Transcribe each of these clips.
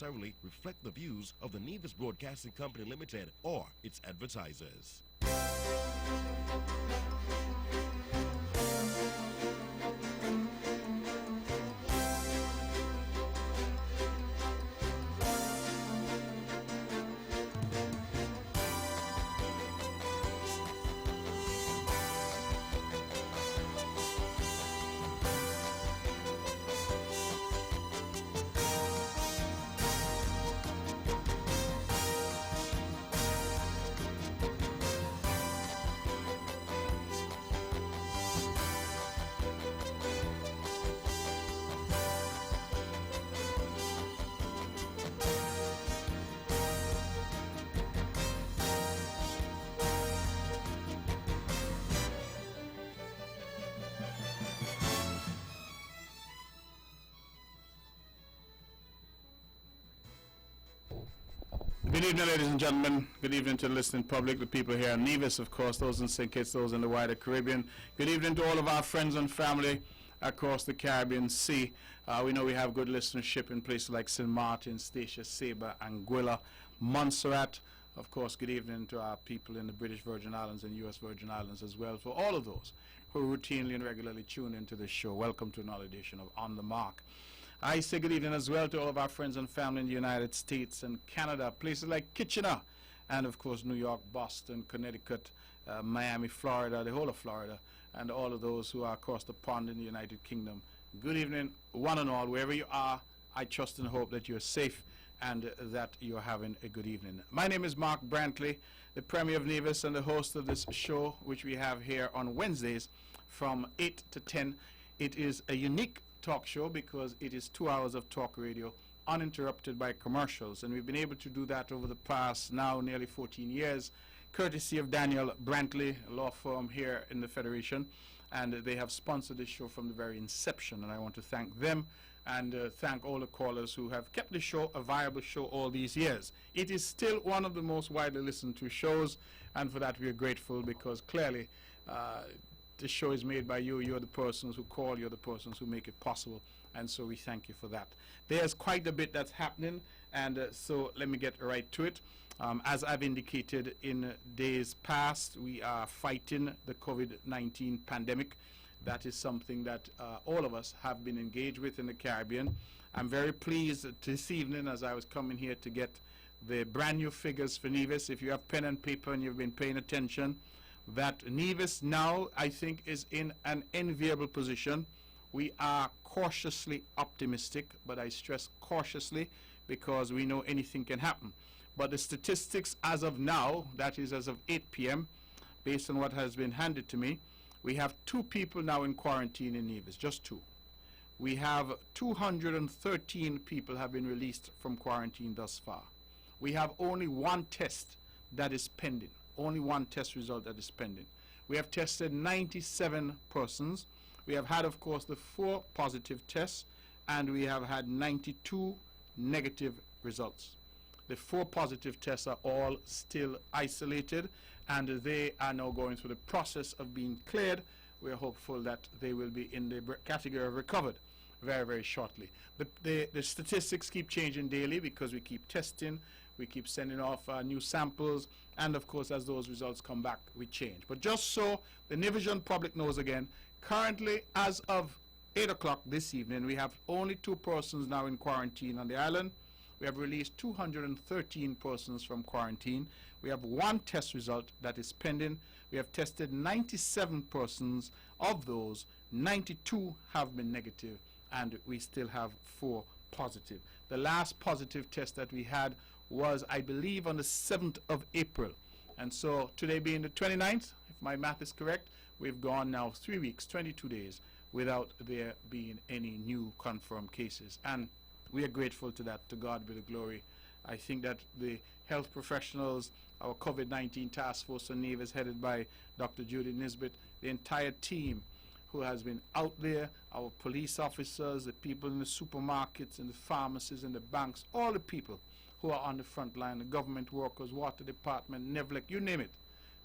necessarily reflect the views of the Nevis Broadcasting Company Limited or its advertisers. Good evening, ladies and gentlemen. Good evening to the listening public, the people here in Nevis, of course, those in St. Kitts, those in the wider Caribbean. Good evening to all of our friends and family across the Caribbean Sea. We know we have good listenership in places like St. Martin, Statia, Saba, Anguilla, Montserrat. Of course, good evening to our people in the British Virgin Islands and U.S. Virgin Islands as well. For all of those who routinely and regularly tune into this show, welcome to another edition of On the Mark. I say good evening as well to all of our friends and family in the United States and Canada, places like Kitchener, and of course New York, Boston, Connecticut, Miami, Florida, the whole of Florida, and all of those who are across the pond in the United Kingdom. Good evening, one and all, wherever you are. I trust and hope that you're safe and that you're having a good evening. My name is Mark Brantley, the Premier of Nevis and the host of this show, which we have here on Wednesdays from 8 to 10. It is a unique talk show because it is 2 hours of talk radio uninterrupted by commercials, and we've been able to do that over the past now nearly 14 years courtesy of Daniel Brantley, a law firm here in the Federation, and they have sponsored this show from the very inception, and I want to thank them and thank all the callers who have kept the show a viable show all these years. It is still one of the most widely listened to shows, and for that we are grateful because clearly the show is made by you. You're the persons who call, you're the persons who make it possible, and so we thank you for that. There's quite a bit that's happening, and so let me get right to it. As I've indicated in days past, we are fighting the COVID-19 pandemic. That is something that all of us have been engaged with in the Caribbean. I'm very pleased this evening as I was coming here to get the brand new figures for Nevis. If you have pen and paper and you've been paying attention, that Nevis now, I think, is in an enviable position. We are cautiously optimistic, but I stress cautiously because we know anything can happen. But the statistics as of now, that is as of 8 p.m., based on what has been handed to me, we have 2 people now in quarantine in Nevis, just 2. We have 213 people have been released from quarantine thus far. We have only 1 test that is pending. Only 1 test result that is pending. We have tested 97 persons. We have had, of course, the 4 positive tests, and we have had 92 negative results. The 4 positive tests are all still isolated, and they are now going through the process of being cleared. We are hopeful that they will be in the category of recovered very, very shortly. The statistics keep changing daily because we keep testing, we keep sending off new samples, and of course as those results come back, we change. But just so the Nevisian public knows again, currently as of 8 o'clock this evening, we have only 2 persons now in quarantine on the island. We have released 213 persons from quarantine. We have 1 test result that is pending. We have tested 97 persons. Of those, 92 have been negative, and we still have 4 positive. The last positive test that we had was, I believe, on the 7th of April. And so today being the 29th, if my math is correct, we've gone now 3 weeks, 22 days, without there being any new confirmed cases. And we are grateful to that. To God be the glory. I think that the health professionals, our COVID-19 task force in Nevis headed by Dr. Judy Nisbet, the entire team who has been out there, our police officers, the people in the supermarkets and the pharmacies and the banks, all the people who are on the front line, the government workers, water department, NEVLEC, you name it.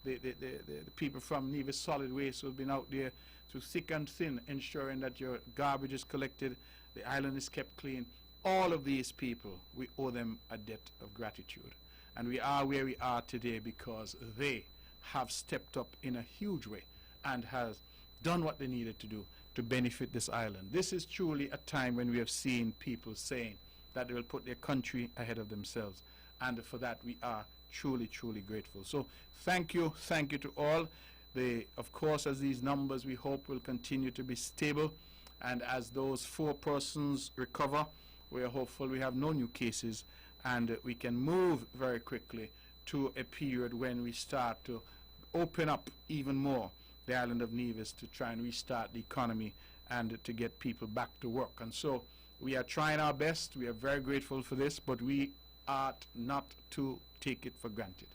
The people from Nevis Solid Waste who have been out there through thick and thin, ensuring that your garbage is collected, the island is kept clean. all of these people, we owe them a debt of gratitude. And we are where we are today because they have stepped up in a huge way and has done what they needed to do to benefit this island. This is truly a time when we have seen people saying that they will put their country ahead of themselves. And for that, we are truly, truly grateful. So thank you to all. Of course, as these numbers, we hope will continue to be stable. And as those 4 persons recover, we are hopeful we have no new cases and we can move very quickly to a period when we start to open up even more the island of Nevis to try and restart the economy and to get people back to work. And so we are trying our best. We are very grateful for this, but we ought not to take it for granted.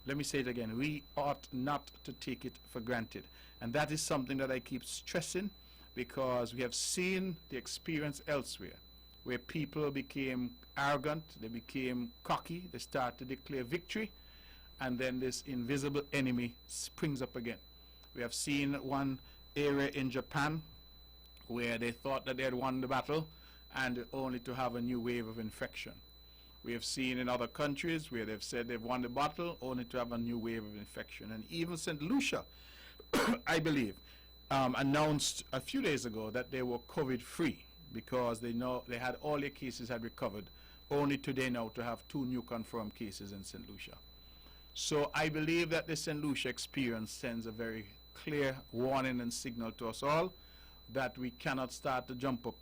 Let me say it again. We ought not to take it for granted. And that is something that I keep stressing because we have seen the experience elsewhere where people became arrogant, they became cocky, they start to declare victory, and then this invisible enemy springs up again. We have seen one area in Japan where they thought that they had won the battle and only to have a new wave of infection. We have seen in other countries where they've said they've won the battle only to have a new wave of infection. And even St. Lucia, I believe, announced a few days ago that they were COVID-free because they know they had all their cases had recovered, only today now to have 2 new confirmed cases in St. Lucia. So I believe that the St. Lucia experience sends a very clear warning and signal to us all that we cannot start to jump up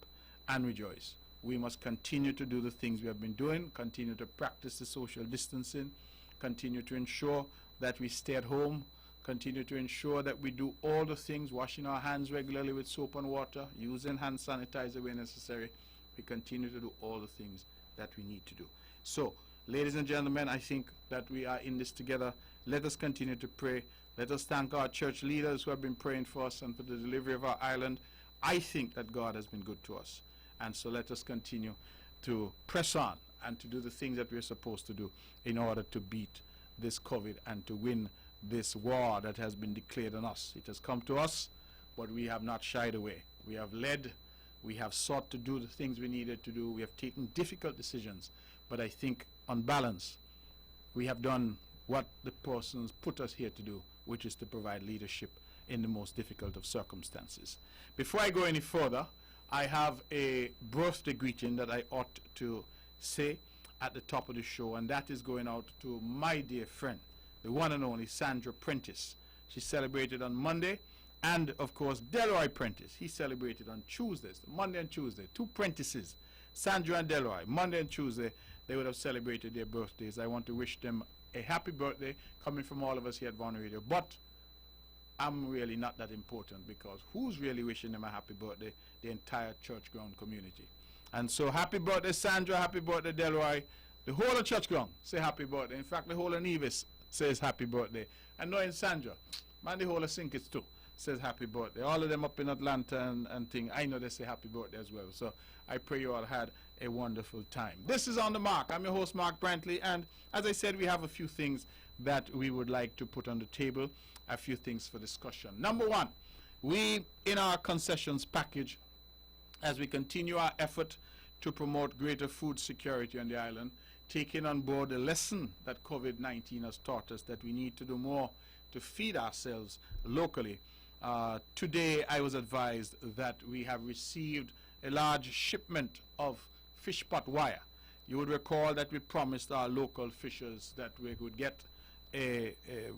and rejoice. We must continue to do the things we have been doing, continue to practice the social distancing, continue to ensure that we stay at home, continue to ensure that we do all the things, washing our hands regularly with soap and water, using hand sanitizer where necessary. We continue to do all the things that we need to do. So, ladies and gentlemen, I think that we are in this together. Let us continue to pray. Let us thank our church leaders who have been praying for us and for the delivery of our island. I think that God has been good to us. And so let us continue to press on and to do the things that we're supposed to do in order to beat this COVID and to win this war that has been declared on us. It has come to us, but we have not shied away. We have led. We have sought to do the things we needed to do. We have taken difficult decisions. But I think, on balance, we have done what the persons put us here to do, which is to provide leadership in the most difficult of circumstances. Before I go any further, I have a birthday greeting that I ought to say at the top of the show, and that is going out to my dear friend, the one and only Sandra Prentice. She celebrated on Monday, and of course Delroy Prentice. He celebrated on Tuesdays, Monday and Tuesday. 2 Prentices, Sandra and Delroy. Monday and Tuesday, they would have celebrated their birthdays. I want to wish them a happy birthday, coming from all of us here at Von Radio. But I'm really not that important, because who's really wishing them a happy birthday? The entire church ground community. And so happy birthday Sandra, happy birthday Delroy. The whole of church ground say happy birthday. In fact, the whole of Nevis says happy birthday. And knowing Sandra, man, the whole of St. Kitts too says happy birthday. All of them up in Atlanta and thing, I know they say happy birthday as well. So I pray you all had a wonderful time. This is On the Mark. I'm your host, Mark Brantley, and as I said, we have a few things that we would like to put on the table, a few things for discussion. Number one, we, in our concessions package, as we continue our effort to promote greater food security on the island, taking on board the lesson that COVID-19 has taught us, that we need to do more to feed ourselves locally. Today I was advised that we have received a large shipment of fish pot wire. You would recall that we promised our local fishers that we would get a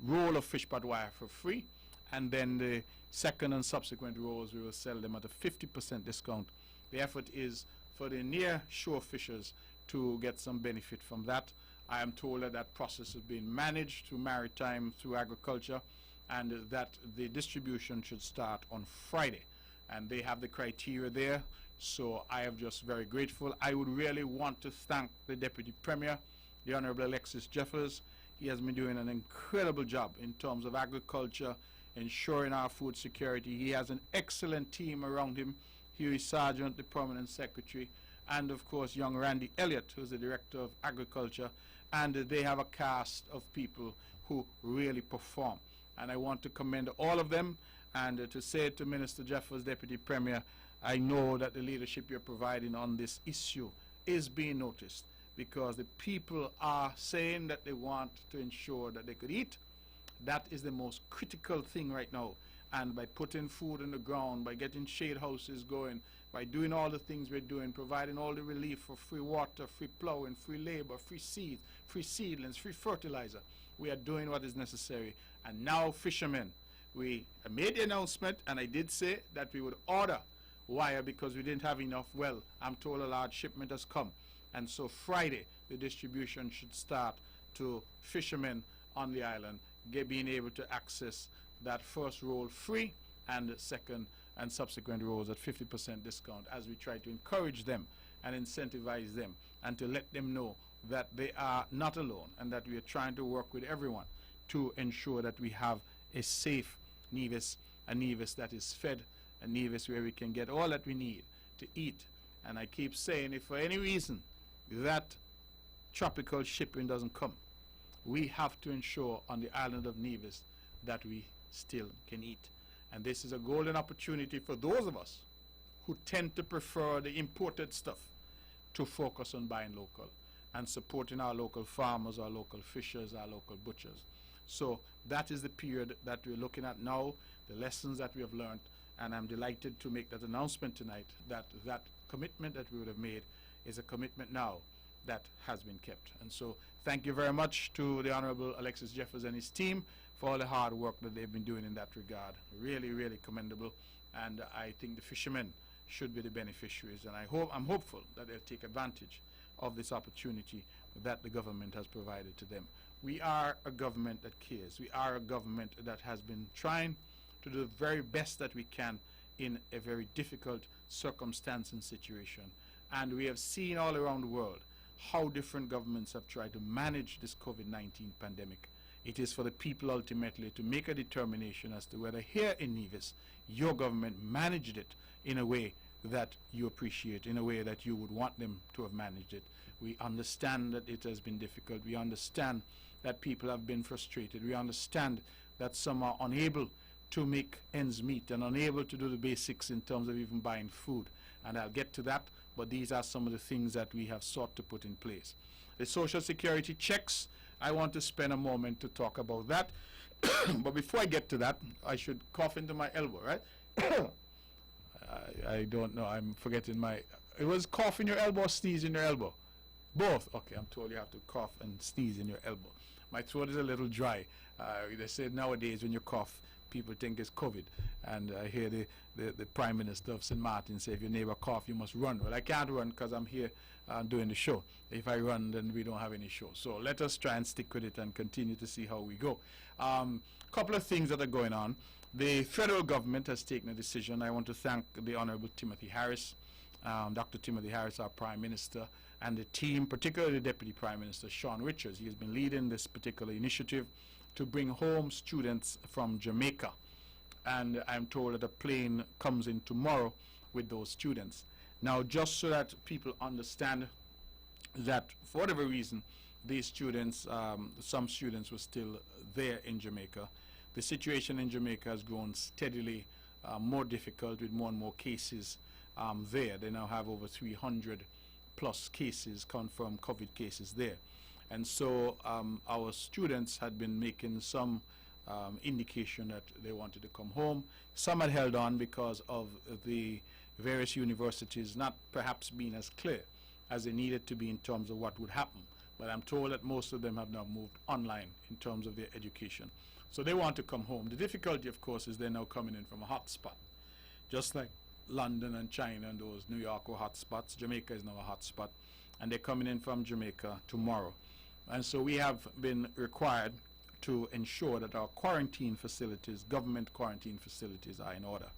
roll of fish pot wire for free, and then the second and subsequent rolls we will sell them at a 50% discount. The effort is for the near shore fishers to get some benefit from that. I am told that that process is being managed through maritime, through agriculture, and that the distribution should start on Friday. And they have the criteria there, so I am just very grateful. I would really want to thank the Deputy Premier, the Honorable Alexis Jeffers. He has been doing an incredible job in terms of agriculture, ensuring our food security. He has an excellent team around him. Huey Sargent, the Permanent Secretary, and of course young Randy Elliott, who's the Director of Agriculture, and they have a cast of people who really perform. And I want to commend all of them, and to say to Minister Jeffers, Deputy Premier, I know that the leadership you're providing on this issue is being noticed, because the people are saying that they want to ensure that they could eat. That is the most critical thing right now. And by putting food in the ground, by getting shade houses going, by doing all the things we're doing, providing all the relief for free water, free plowing, free labor, free seeds, free seedlings, free fertilizer, we are doing what is necessary. And now, fishermen, we made the announcement, and I did say that we would order wire because we didn't have enough. Well, I'm told a large shipment has come. And so Friday, the distribution should start to fishermen on the island, being able to access that first roll free, and the second and subsequent rolls at 50% discount, as we try to encourage them and incentivize them and to let them know that they are not alone and that we are trying to work with everyone to ensure that we have a safe Nevis, a Nevis that is fed, a Nevis where we can get all that we need to eat. And I keep saying, if for any reason that tropical shipping doesn't come, we have to ensure on the island of Nevis that we still can eat. And this is a golden opportunity for those of us who tend to prefer the imported stuff to focus on buying local and supporting our local farmers, our local fishers, our local butchers. So that is the period that we're looking at now, the lessons that we have learned, and I'm delighted to make that announcement tonight, that that commitment that we would have made is a commitment now that has been kept. And so thank you very much to the Honorable Alexis Jeffers and his team for all the hard work that they've been doing in that regard. Really, really commendable. And I think the fishermen should be the beneficiaries. And I'm hopeful that they'll take advantage of this opportunity that the government has provided to them. We are a government that cares. We are a government that has been trying to do the very best that we can in a very difficult circumstance and situation. And we have seen all around the world how different governments have tried to manage this COVID-19 pandemic. It is for the people ultimately to make a determination as to whether here in Nevis, your government managed it in a way that you appreciate, in a way that you would want them to have managed it. We understand that it has been difficult. We understand that people have been frustrated. We understand that some are unable to make ends meet and unable to do the basics in terms of even buying food. And I'll get to that, but these are some of the things that we have sought to put in place. The Social Security checks, I want to spend a moment to talk about that. But before I get to that, I should cough into my elbow, right? I don't know, I'm forgetting my... It was cough in your elbow or sneeze in your elbow? Both? Okay, I'm told you have to cough and sneeze in your elbow. My throat is a little dry. They say nowadays when you cough, people think it's COVID. And I hear the Prime Minister of St. Martin say, if your neighbor cough, you must run. Well, I can't run because I'm here doing the show. If I run, then we don't have any show. So let us try and stick with it and continue to see how we go. Couple of things that are going on. The federal government has taken a decision. I want to thank the Honorable Timothy Harris, Dr. Timothy Harris, our Prime Minister, and the team, particularly the Deputy Prime Minister, Sean Richards. He has been leading this particular initiative to bring home students from Jamaica. And I'm told that a plane comes in tomorrow with those students. Now, just so that people understand that for whatever reason, these students, some students were still there in Jamaica. The situation in Jamaica has grown steadily more difficult with more and more cases there. They now have over 300 plus cases, confirmed COVID cases there. And so our students had been making some indication that they wanted to come home. Some had held on because of the various universities not perhaps being as clear as they needed to be in terms of what would happen. But I'm told that most of them have now moved online in terms of their education. So they want to come home. The difficulty, of course, is they're now coming in from a hot spot. Just like London and China and those New York were hot spots, Jamaica is now a hot spot. And they're coming in from Jamaica tomorrow. And so we have been required to ensure that our quarantine facilities, government quarantine facilities, are in order.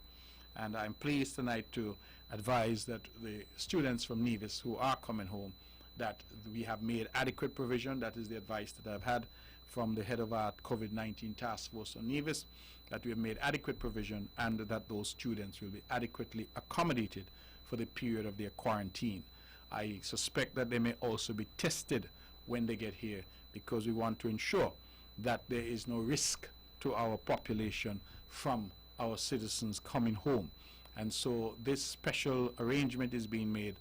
And I'm pleased tonight to advise that the students from Nevis who are coming home, that we have made adequate provision. That is the advice that I've had from the head of our COVID-19 task force on Nevis, that we have made adequate provision and that those students will be adequately accommodated for the period of their quarantine. I suspect that they may also be tested when they get here, because we want to ensure that there is no risk to our population from our citizens coming home. And so this special arrangement is being made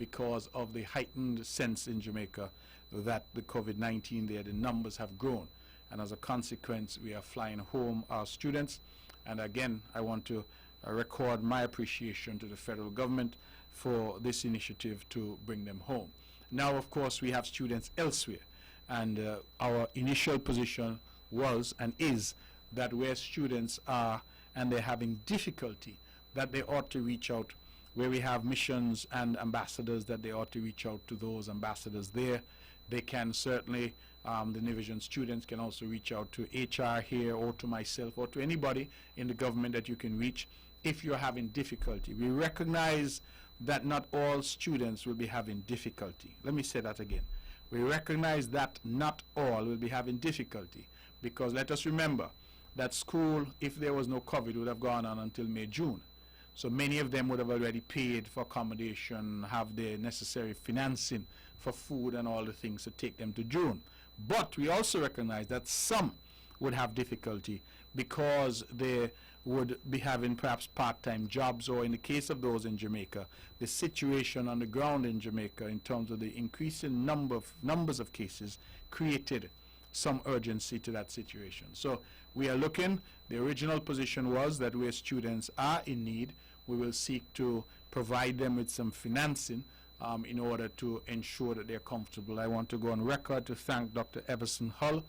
because of the heightened sense in Jamaica that the COVID-19 there, the numbers have grown. And as a consequence, we are flying home our students. And again, I want to record my appreciation to the federal government for this initiative to bring them home. Now, of course, we have students elsewhere. And our initial position was and is that where students are and they're having difficulty, that they ought to reach out. Where we have missions and ambassadors, that they ought to reach out to those ambassadors there. They can certainly, the Nivision students can also reach out to HR here or to myself or to anybody in the government that you can reach if you're having difficulty. We recognize that not all students will be having difficulty. Let me say that again. We recognize that not all will be having difficulty, because let us remember that school, if there was no COVID, would have gone on until May, June. So many of them would have already paid for accommodation, have the necessary financing for food and all the things to take them to June. But we also recognize that some would have difficulty because they would be having perhaps part-time jobs, or in the case of those in Jamaica, the situation on the ground in Jamaica in terms of the increasing numbers of cases created some urgency to that situation. So we are looking, the original position was that where students are in need, we will seek to provide them with some financing in order to ensure that they're comfortable. I want to go on record to thank Dr. Everson Hull.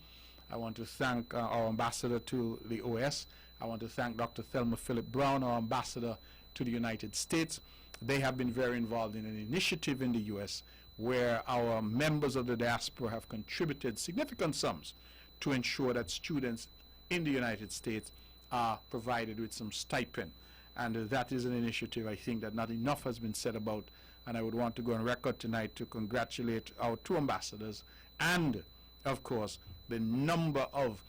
I want to thank our ambassador to the OS. I want to thank Dr. Thelma Philip Brown, our ambassador to the United States. They have been very involved in an initiative in the U.S. where our members of the diaspora have contributed significant sums to ensure that students in the United States are provided with some stipend. And that is an initiative, I think, that not enough has been said about. And I would want to go on record tonight to congratulate our two ambassadors and, of course, the number of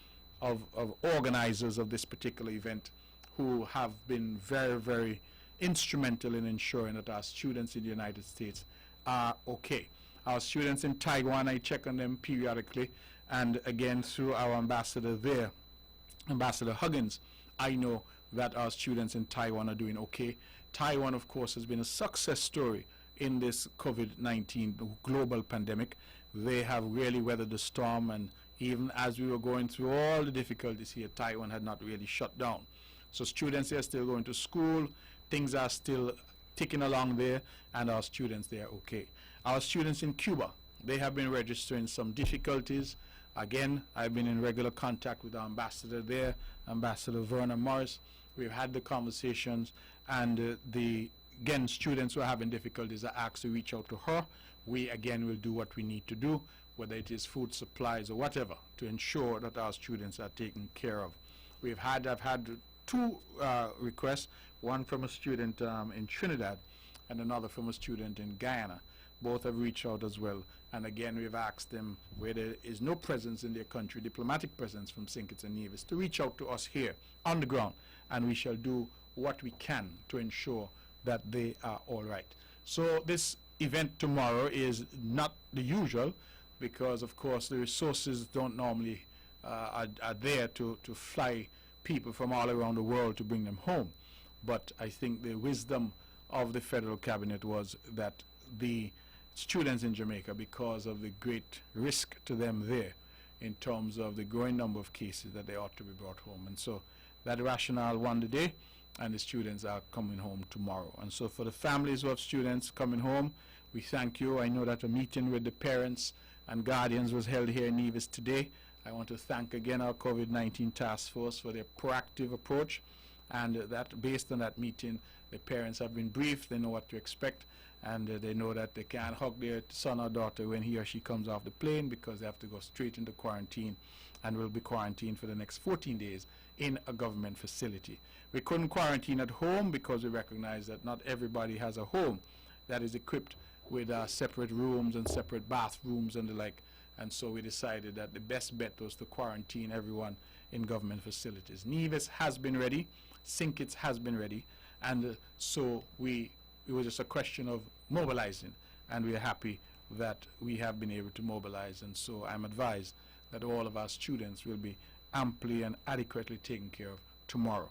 organizers of this particular event who have been very, very instrumental in ensuring that our students in the United States are okay. Our students in Taiwan, I check on them periodically, and again through our ambassador there, Ambassador Huggins, I know that our students in Taiwan are doing okay. Taiwan, of course, has been a success story in this COVID-19 global pandemic. They have really weathered the storm, and even as we were going through all the difficulties here, Taiwan had not really shut down. So students are still going to school, things are still ticking along there, and our students, they are okay. Our students in Cuba, they have been registering some difficulties. Again, I've been in regular contact with our ambassador there, Ambassador Verna Morris. We've had the conversations, and again, students who are having difficulties are asked to reach out to her. We, again, will do what we need to do, whether it is food supplies or whatever, to ensure that our students are taken care of. I've had two requests, one from a student in Trinidad and another from a student in Guyana. Both have reached out as well. And again, we've asked them, where there is no presence in their country, diplomatic presence from St. Kitts and Nevis, to reach out to us here on the ground. And we shall do what we can to ensure that they are all right. So this event tomorrow is not the usual, because of course the resources don't normally are there to fly people from all around the world to bring them home. But I think the wisdom of the federal cabinet was that the students in Jamaica, because of the great risk to them there in terms of the growing number of cases, that they ought to be brought home. And so that rationale won the day, and the students are coming home tomorrow. And so for the families who have students coming home, we thank you. I know that a meeting with the parents and guardians was held here in Nevis today. I want to thank again our COVID-19 task force for their proactive approach, and that based on that meeting, the parents have been briefed. They know what to expect, and they know that they can't hug their son or daughter when he or she comes off the plane, because they have to go straight into quarantine and will be quarantined for the next 14 days in a government facility. We couldn't quarantine at home because we recognize that not everybody has a home that is equipped with separate rooms and separate bathrooms and the like. And so we decided that the best bet was to quarantine everyone in government facilities. Nevis has been ready, St. Kitts has been ready, and so it was just a question of mobilizing, and we are happy that we have been able to mobilize. And so I'm advised that all of our students will be amply and adequately taken care of tomorrow.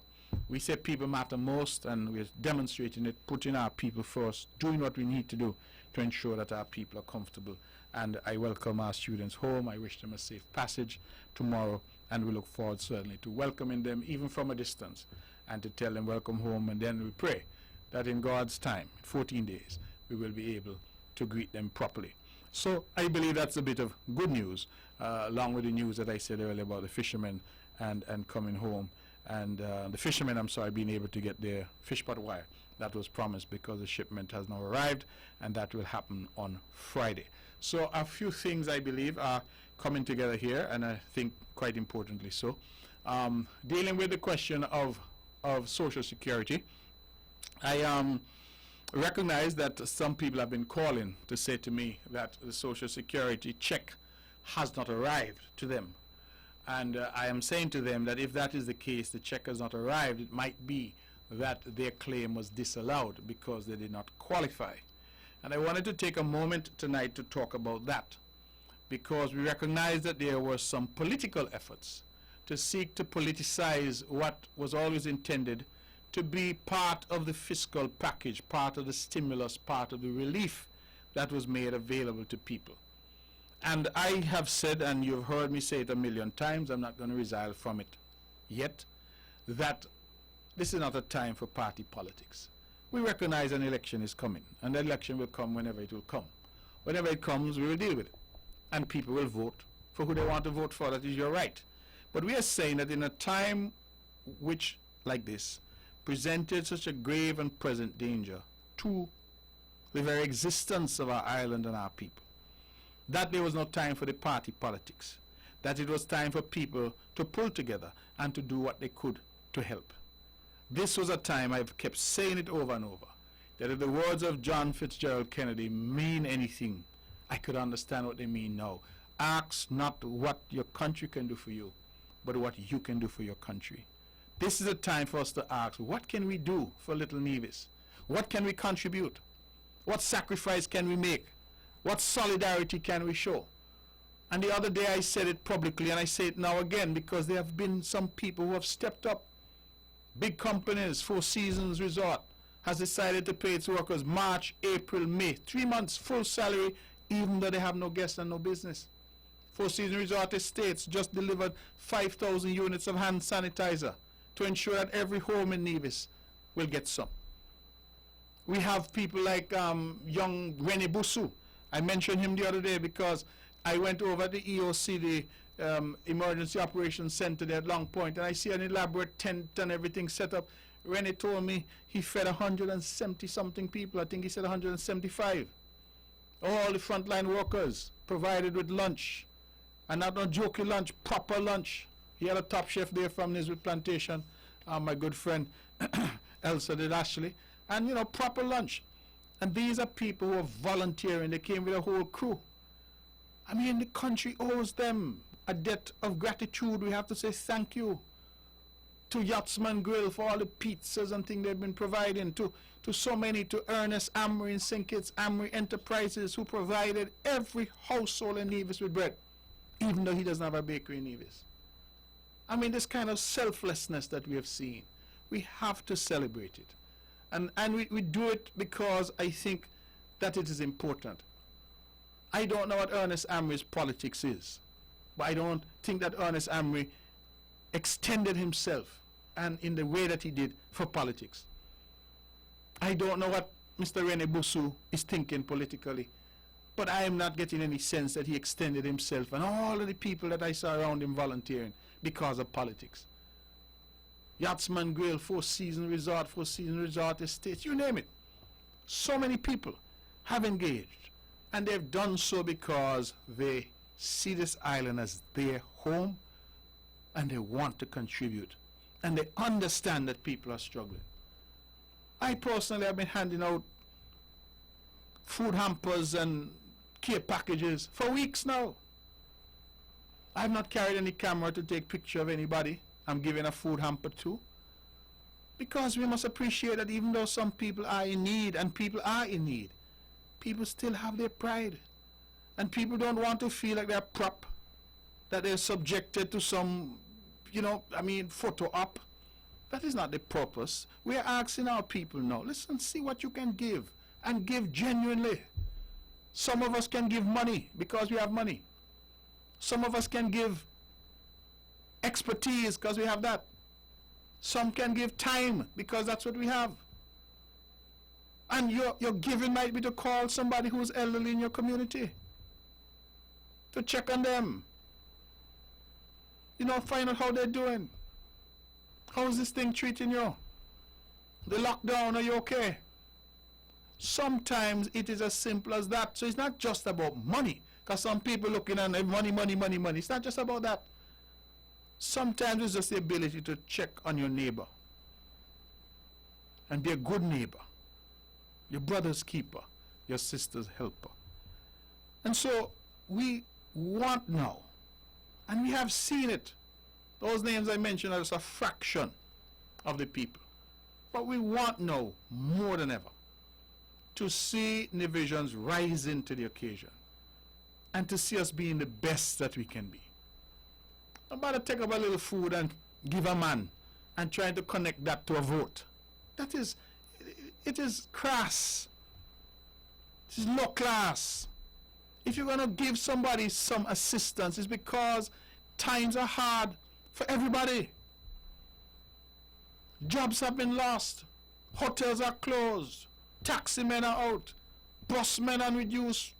We say people matter most, and we're demonstrating it, putting our people first, doing what we need to do to ensure that our people are comfortable. And I welcome our students home. I wish them a safe passage tomorrow, and we look forward certainly to welcoming them even from a distance and to tell them welcome home. And then we pray that in God's time, 14 days, we will be able to greet them properly. So I believe that's a bit of good news, along with the news that I said earlier about the fishermen and coming home. And the fishermen, I'm sorry, being able to get their fish pot wire that was promised, because the shipment has now arrived, and that will happen on Friday. So a few things, I believe, are coming together here, and I think quite importantly so. Dealing with the question of Social Security, I recognize that some people have been calling to say to me that the Social Security check has not arrived to them. And I am saying to them that if that is the case, the check has not arrived, it might be that their claim was disallowed because they did not qualify. And I wanted to take a moment tonight to talk about that, because we recognize that there were some political efforts to seek to politicize what was always intended to be part of the fiscal package, part of the stimulus, part of the relief that was made available to people. And I have said, and you've heard me say it a million times, I'm not going to resile from it yet, that this is not a time for party politics. We recognize an election is coming, and the election will come whenever it will come. Whenever it comes, we will deal with it. And people will vote for who they want to vote for. That is your right. But we are saying that in a time which, like this, presented such a grave and present danger to the very existence of our island and our people, that there was no time for the party politics, that it was time for people to pull together and to do what they could to help. This was a time, I've kept saying it over and over, that if the words of John Fitzgerald Kennedy mean anything, I could understand what they mean now. Ask not what your country can do for you, but what you can do for your country. This is a time for us to ask, what can we do for Little Nevis? What can we contribute? What sacrifice can we make? What solidarity can we show? And the other day I said it publicly, and I say it now again, because there have been some people who have stepped up. Big companies, Four Seasons Resort has decided to pay its workers March, April, May, 3 months full salary, even though they have no guests and no business. Four Seasons Resort Estates just delivered 5,000 units of hand sanitizer to ensure that every home in Nevis will get some. We have people like young Rene Busu. I mentioned him the other day because I went over the EOC, the Emergency Operations Center there at Long Point, and I see an elaborate tent and everything set up. Rene told me he fed 170-something people. I think he said 175. All the frontline workers provided with lunch, and not no jokey lunch, proper lunch. He had a top chef there from Nisbet Plantation, my good friend Elsa did Ashley, and you know, proper lunch. And these are people who are volunteering. They came with a whole crew. I mean, the country owes them a debt of gratitude. We have to say thank you to Yachtsman Grill for all the pizzas and things they've been providing, to so many, to Ernest Amory and St. Kitts Amory Enterprises, who provided every household in Nevis with bread, even though he doesn't have a bakery in Nevis. I mean, this kind of selflessness that we have seen, we have to celebrate it. And we do it because I think that it is important. I don't know what Ernest Amory's politics is, but I don't think that Ernest Amory extended himself and in the way that he did for politics. I don't know what Mr. Rene Busu is thinking politically, but I am not getting any sense that he extended himself and all of the people that I saw around him volunteering because of politics. Yachtsman Grill, Four Seasons Resort Estates, you name it. So many people have engaged, and they've done so because they see this island as their home, and they want to contribute, and they understand that people are struggling. I personally have been handing out food hampers and care packages for weeks now. I have not carried any camera to take picture of anybody I'm giving a food hamper to, because we must appreciate that even though some people are in need, and people are in need, people still have their pride, and people don't want to feel like they're a prop, that they're subjected to some, you know, I mean, photo op. That is not the purpose. We are asking our people now, listen, see what you can give, and give genuinely. Some of us can give money because we have money. Some of us can give expertise because we have that. Some can give time because that's what we have. And your giving might be to call somebody who's elderly in your community, to check on them. You know, find out how they're doing. How is this thing treating you? The lockdown, are you okay? Sometimes it is as simple as that. So it's not just about money, because some people looking at money, money, money, money. It's not just about that. Sometimes it's just the ability to check on your neighbor and be a good neighbor, your brother's keeper, your sister's helper. And so we want now, and we have seen it. Those names I mentioned are just a fraction of the people. But we want now, more than ever, to see Nivisions rising to the occasion and to see us being the best that we can be. I'm about to take up a little food and give a man and trying to connect that to a vote. That is, it is crass. It is low class. If you're going to give somebody some assistance, it's because times are hard for everybody. Jobs have been lost. Hotels are closed. Taxi men are out. Bus men are reduced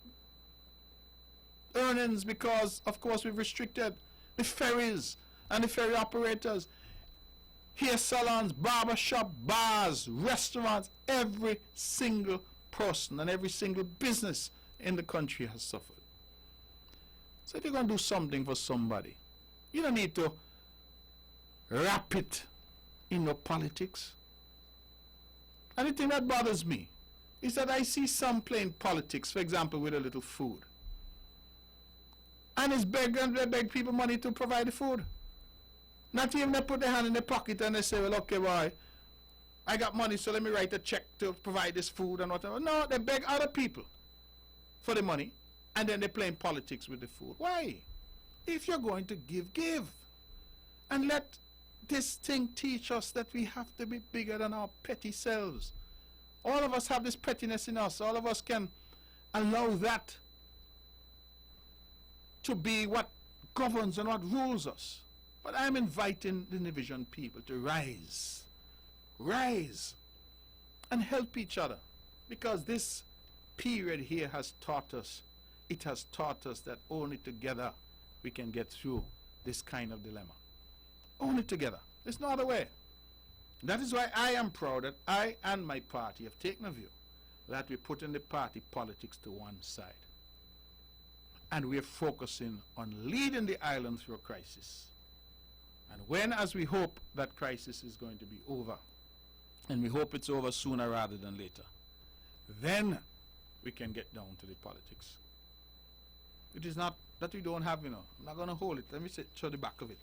earnings because, of course, we've restricted the ferries and the ferry operators, hair salons, barber shop, bars, restaurants. Every single person and every single business in the country has suffered. So if you're going to do something for somebody, you don't need to wrap it in your politics. And the thing that bothers me is that I see some playing politics, for example, with a little food. And they beg people money to provide the food. Not even they put their hand in their pocket and they say, well, okay, boy, I got money, so let me write a check to provide this food and whatever. No, they beg other people for the money, and then they're playing politics with the food. Why? If you're going to give, give. And let this thing teach us that we have to be bigger than our petty selves. All of us have this pettiness in us. All of us can allow that to be what governs and what rules us. But I'm inviting the Nivision people to rise. Rise and help each other. Because this period here has taught us, it has taught us that only together we can get through this kind of dilemma. Only together. There's no other way. That is why I am proud that I and my party have taken a view that we're putting the party politics to one side. And we're focusing on leading the island through a crisis. And when, as we hope, that crisis is going to be over, and we hope it's over sooner rather than later, then we can get down to the politics. It is not that we don't have, I'm not going to hold it. Let me show the back of it.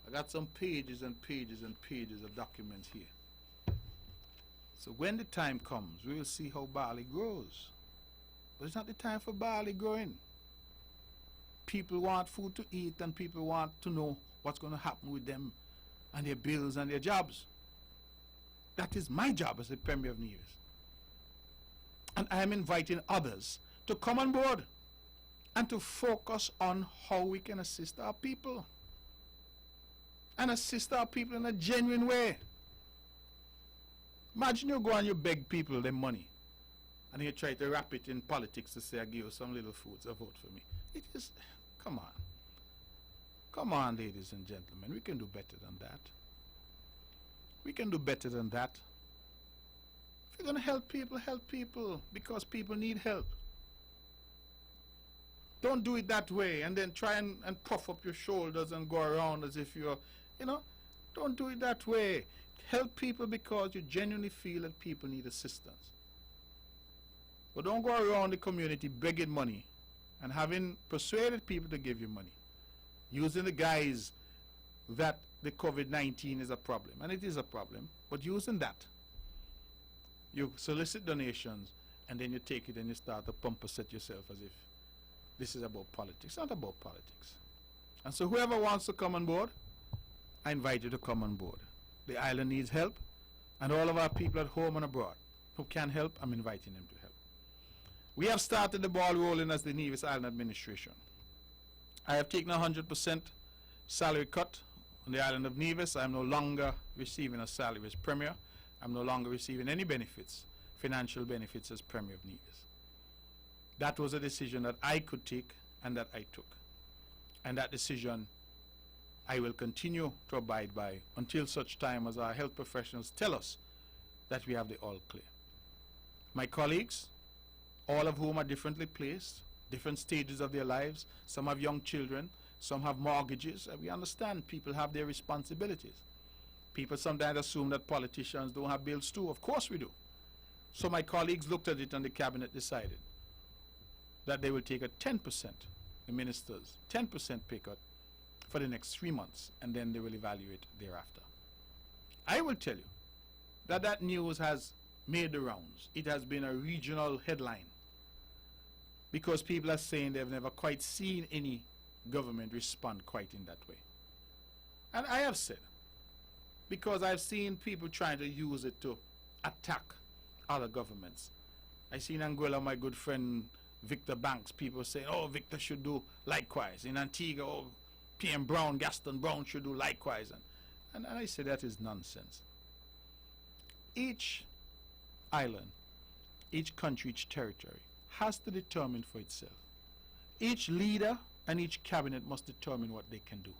I got some pages and pages and pages of documents here. So when the time comes, we will see how barley grows. But it's not the time for barley growing. People want food to eat, and people want to know what's going to happen with them and their bills and their jobs. That is my job as the Premier of Nevis. And I am inviting others to come on board and to focus on how we can assist our people. And assist our people in a genuine way. Imagine you go and you beg people their money, and you try to wrap it in politics to say, I give you some little food, so vote for me. It is, come on. Come on, ladies and gentlemen, we can do better than that. We can do better than that. If you're going to help people, because people need help. Don't do it that way and then try and puff up your shoulders and go around as if you're, don't do it that way. Help people because you genuinely feel that people need assistance. But don't go around the community begging money and having persuaded people to give you money, using the guise that the COVID-19 is a problem. And it is a problem, but using that, you solicit donations and then you take it and you start to pump and set yourself as if this is about politics. It's not about politics. And so whoever wants to come on board, I invite you to come on board. The island needs help, and all of our people at home and abroad who can help, I'm inviting them to help. We have started the ball rolling as the Nevis Island administration. I have taken 100% salary cut on the island of Nevis. I am no longer receiving a salary as Premier. I'm no longer receiving any benefits, financial benefits as Premier of Nevis. That was a decision that I could take and that I took. And that decision I will continue to abide by until such time as our health professionals tell us that we have the all clear. My colleagues, all of whom are differently placed, different stages of their lives, some have young children, some have mortgages, and we understand people have their responsibilities. People sometimes assume that politicians don't have bills too. Of course we do. So my colleagues looked at it and the cabinet decided that they will take a 10%, the ministers, 10% pay cut for the next 3 months, and then they will evaluate thereafter. I will tell you that that news has made the rounds. It has been a regional headline because people are saying they've never quite seen any government respond quite in that way. And I have said, because I've seen people trying to use it to attack other governments. I see in Anguilla, my good friend Victor Banks, people saying, oh, Victor should do likewise. In Antigua, oh, PM Brown, Gaston Brown should do likewise. And I say that is nonsense. Each island, each country, each territory has to determine for itself. Each leader and each cabinet must determine what they can do.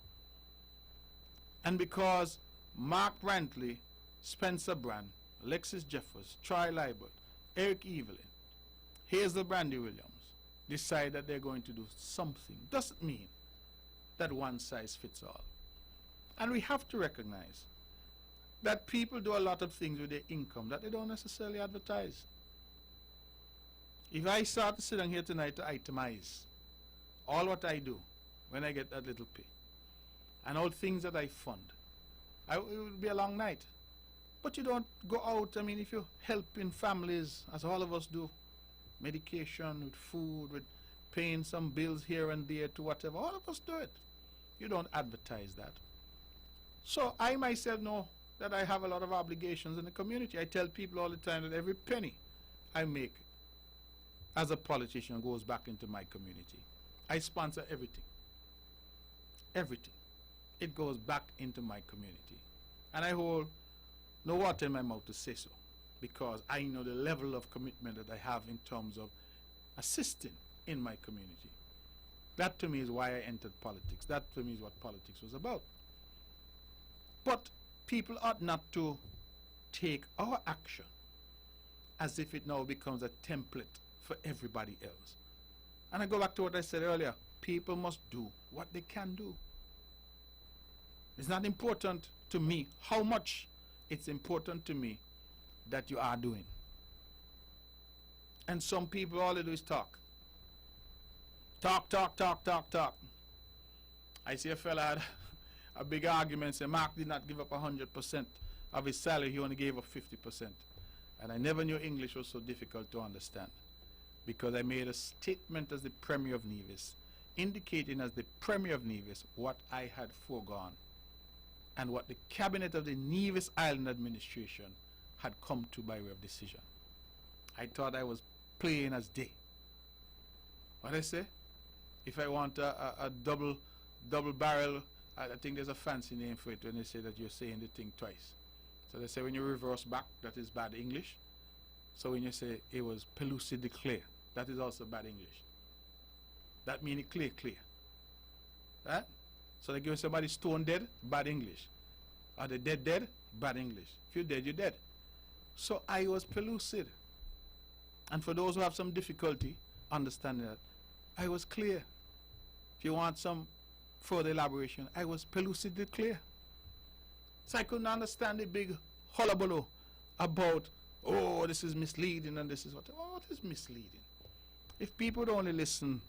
And because Mark Brantley, Spencer Brand, Alexis Jeffers, Troy Liebert, Eric Evelyn, Hazel Brandy Williams decide that they're going to do something, doesn't mean that one size fits all. And we have to recognize that people do a lot of things with their income that they don't necessarily advertise. If I start to sit down here tonight to itemize all what I do when I get that little pay and all things that I fund, it would be a long night. But you don't go out. I mean, if you're helping families, as all of us do, medication, with food, with paying some bills here and there to whatever, all of us do it. You don't advertise that. So I myself know that I have a lot of obligations in the community. I tell people all the time that every penny I make as a politician goes back into my community. I sponsor everything. Everything. It goes back into my community. And I hold no water in my mouth to say so, because I know the level of commitment that I have in terms of assisting in my community. That to me is why I entered politics. That to me is what politics was about. But people ought not to take our action as if it now becomes a template for everybody else. And I go back to what I said earlier. People must do what they can do. It's not important to me how much. It's important to me that you are doing. And some people, all they do is talk. Talk, talk, talk, talk, talk. I see a fella had a big argument, say Mark did not give up 100% of his salary, he only gave up 50%. And I never knew English was so difficult to understand, because I made a statement as the Premier of Nevis, indicating as the Premier of Nevis what I had foregone and what the cabinet of the Nevis Island administration had come to by way of decision. I thought I was plain as day. What I say? If I want a double barrel, I think there's a fancy name for it when they say that you're saying the thing twice. So they say when you reverse back, that is bad English. So when you say it was pellucid clear, that is also bad English. That means clear. Right? So they give somebody stone dead, bad English. Are they dead? Bad English. If you're dead, you're dead. So I was pellucid. And for those who have some difficulty understanding that, I was clear. If you want some further elaboration, I was pellucidly clear. So I couldn't understand the big hullabaloo about, oh, this is misleading and this is what. Oh, what is misleading? If people would only listen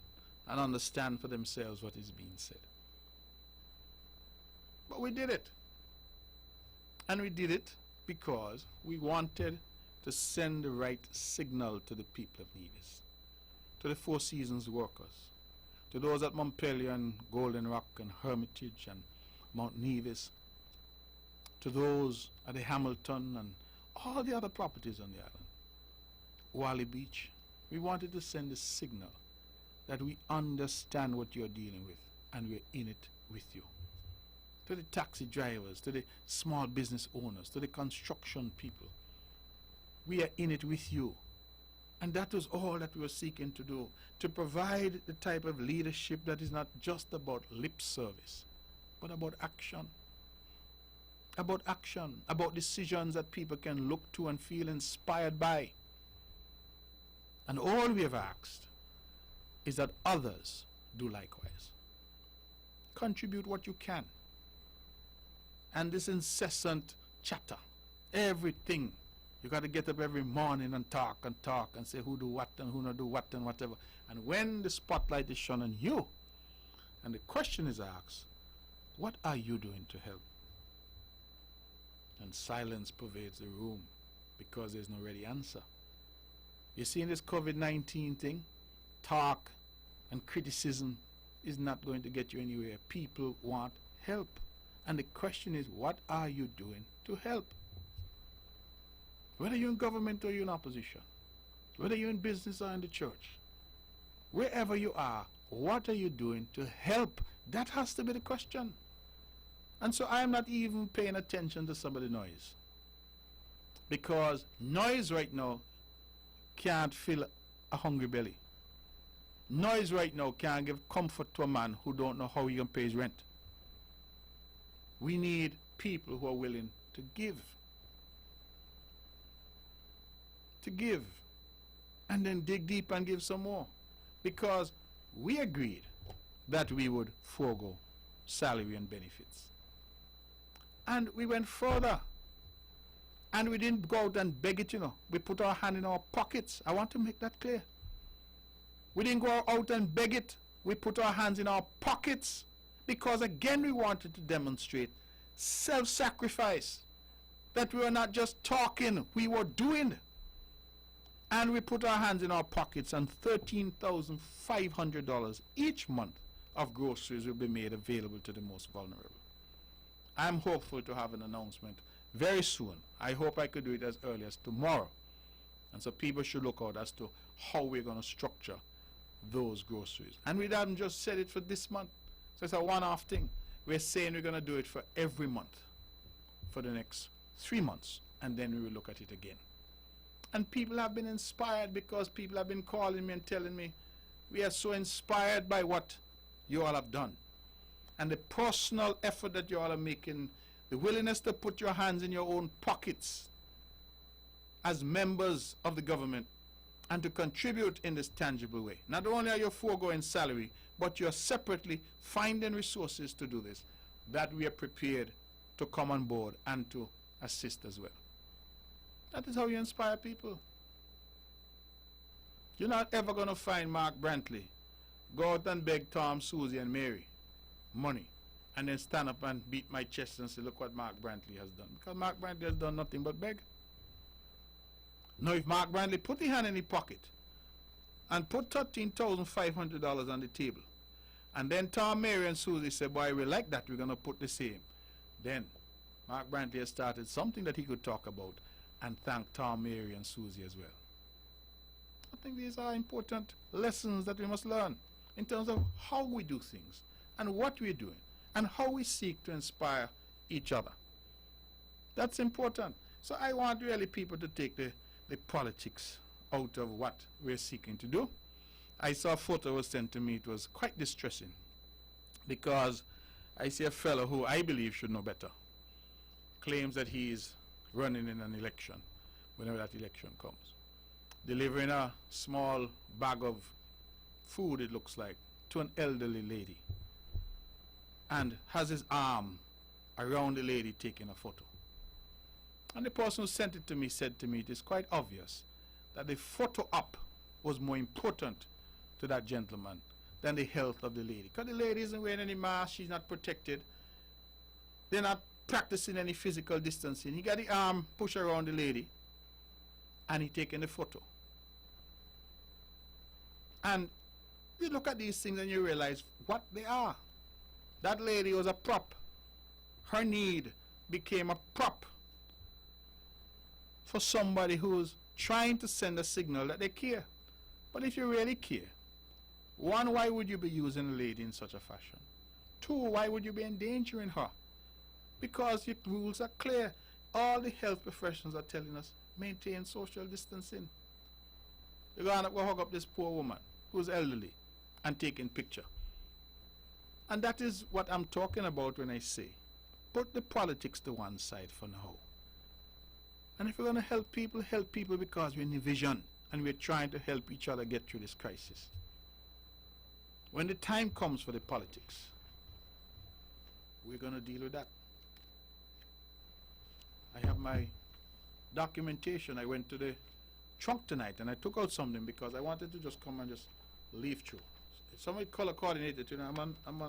and understand for themselves what is being said. But we did it. And we did it because we wanted to send the right signal to the people of Nevis, to the Four Seasons workers, to those at Montpelier and Golden Rock and Hermitage and Mount Nevis, to those at the Hamilton and all the other properties on the island, Wally Beach, We wanted to send a signal that we understand what you're dealing with and we're in it with you. To the taxi drivers, to the small business owners, to the construction people, we are in it with you. And that was all that we were seeking to do, to provide the type of leadership that is not just about lip service, but about action. About action, about decisions that people can look to and feel inspired by. And all we have asked is that others do likewise. Contribute what you can. And this incessant chatter, everything, you got to get up every morning and talk and say who do what and who not do what and whatever. And when the spotlight is shone on you, and the question is asked, what are you doing to help? And silence pervades the room because there's no ready answer. You see, in this COVID-19 thing, talk and criticism is not going to get you anywhere. People want help. And the question is, what are you doing to help? Whether you're in government or you're in opposition, whether you're in business or in the church, wherever you are, what are you doing to help? That has to be the question. And so I'm not even paying attention to some of the noise. Because noise right now can't fill a hungry belly. Noise right now can't give comfort to a man who don't know how he can pay his rent. We need people who are willing to give. To give. And then dig deep and give some more. Because we agreed that we would forego salary and benefits. And we went further. And we didn't go out and beg it, you know. We put our hand in our pockets. I want to make that clear. We didn't go out and beg it. We put our hands in our pockets. Because again, we wanted to demonstrate self-sacrifice. That we were not just talking, we were doing. And we put our hands in our pockets, and $13,500 each month of groceries will be made available to the most vulnerable. I'm hopeful to have an announcement very soon. I hope I could do it as early as tomorrow. And so people should look out as to how we're going to structure those groceries. And we haven't just said it for this month. So it's a one-off thing. We're saying we're going to do it for every month for the next 3 months. And then we will look at it again. And people have been inspired because people have been calling me and telling me, we are so inspired by what you all have done. And the personal effort that you all are making, the willingness to put your hands in your own pockets as members of the government and to contribute in this tangible way. Not only are you foregoing salary, but you're separately finding resources to do this, that we are prepared to come on board and to assist as well. That is how you inspire people. You're not ever going to find Mark Brantley go out and beg Tom, Susie, and Mary money and then stand up and beat my chest and say, look what Mark Brantley has done. Because Mark Brantley has done nothing but beg. Now, if Mark Brantley put his hand in his pocket and put $13,500 on the table, and then Tom, Mary, and Susie said, boy, we like that, we're going to put the same, then Mark Brantley has started something that he could talk about and thank Tom, Mary, and Susie as well. I think these are important lessons that we must learn in terms of how we do things and what we're doing and how we seek to inspire each other. That's important. So I want really people to take the politics out of what we're seeking to do. I saw a photo was sent to me. It was quite distressing because I see a fellow who I believe should know better claims that he's running in an election, whenever that election comes, delivering a small bag of food, it looks like, to an elderly lady, and has his arm around the lady taking a photo. And the person who sent it to me said to me, it is quite obvious that the photo op was more important to that gentleman than the health of the lady. Because the lady isn't wearing any mask, she's not protected, they're not practicing any physical distancing. He got the arm pushed around the lady and he taking the photo. And you look at these things and you realize what they are. That lady was a prop. Her need became a prop for somebody who's trying to send a signal that they care. But if you really care, one, why would you be using a lady in such a fashion? Two, why would you be endangering her? Because your rules are clear. All the health professionals are telling us, maintain social distancing. You're going to go hug up this poor woman who's elderly and taking picture. And that is what I'm talking about when I say, put the politics to one side for now. And if we're going to help people because we're in a vision and we're trying to help each other get through this crisis. When the time comes for the politics, we're going to deal with that. I have my documentation. I went to the trunk tonight and I took out something because I wanted to just come and just leaf through. Somebody color coordinated, you know, I'm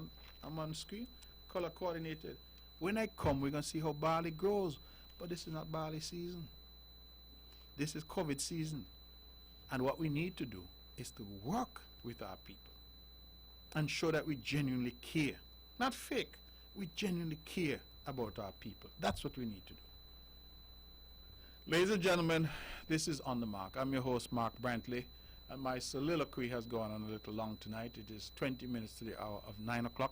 on screen, color coordinated. When I come, we're going to see how barley grows. But this is not barley season. This is COVID season. And what we need to do is to work with our people and show that we genuinely care. Not fake. We genuinely care about our people. That's what we need to do. Ladies and gentlemen, this is On the Mark. I'm your host, Mark Brantley, and my soliloquy has gone on a little long tonight. It is 20 minutes to the hour of 9 o'clock.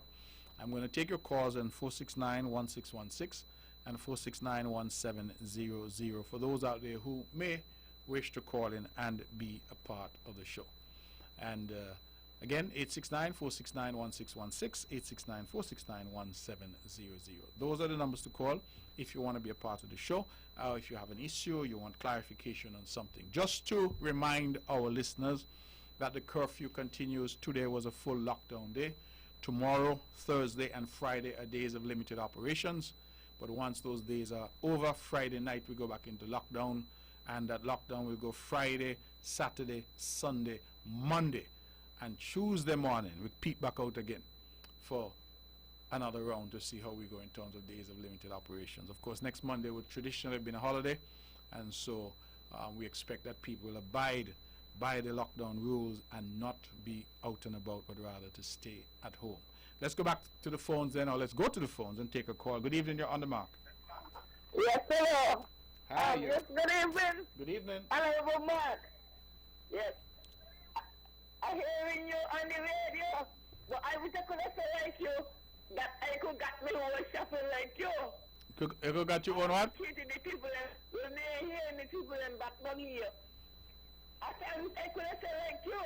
I'm going to take your calls on 469-1616 and 469-1700 for those out there who may wish to call in and be a part of the show. And again, 869-469-1616, 869-469-1700. Those are the numbers to call if you want to be a part of the show, or if you have an issue, you want clarification on something. Just to remind our listeners that the curfew continues. Today was a full lockdown day. Tomorrow, Thursday, and Friday are days of limited operations. But once those days are over, Friday night we go back into lockdown, and that lockdown will go Friday, Saturday, Sunday, Monday. And Tuesday morning, we peek back out again for another round to see how we go in terms of days of limited operations. Of course, next Monday would traditionally have been a holiday, and so we expect that people will abide by the lockdown rules and not be out and about, but rather to stay at home. Let's go back to the phones then, or let's go to the phones and take a call. Good evening, you're on the mark. Yes, hello. Hi. Yes, good evening. Good evening. Honorable Mark. Yes. I hearing you on the radio, but I wish I could have said like you, that I could got me over shopping like you. You could got your own what? Treating the people, when they hearing the people and back down here. I said I could have said like you,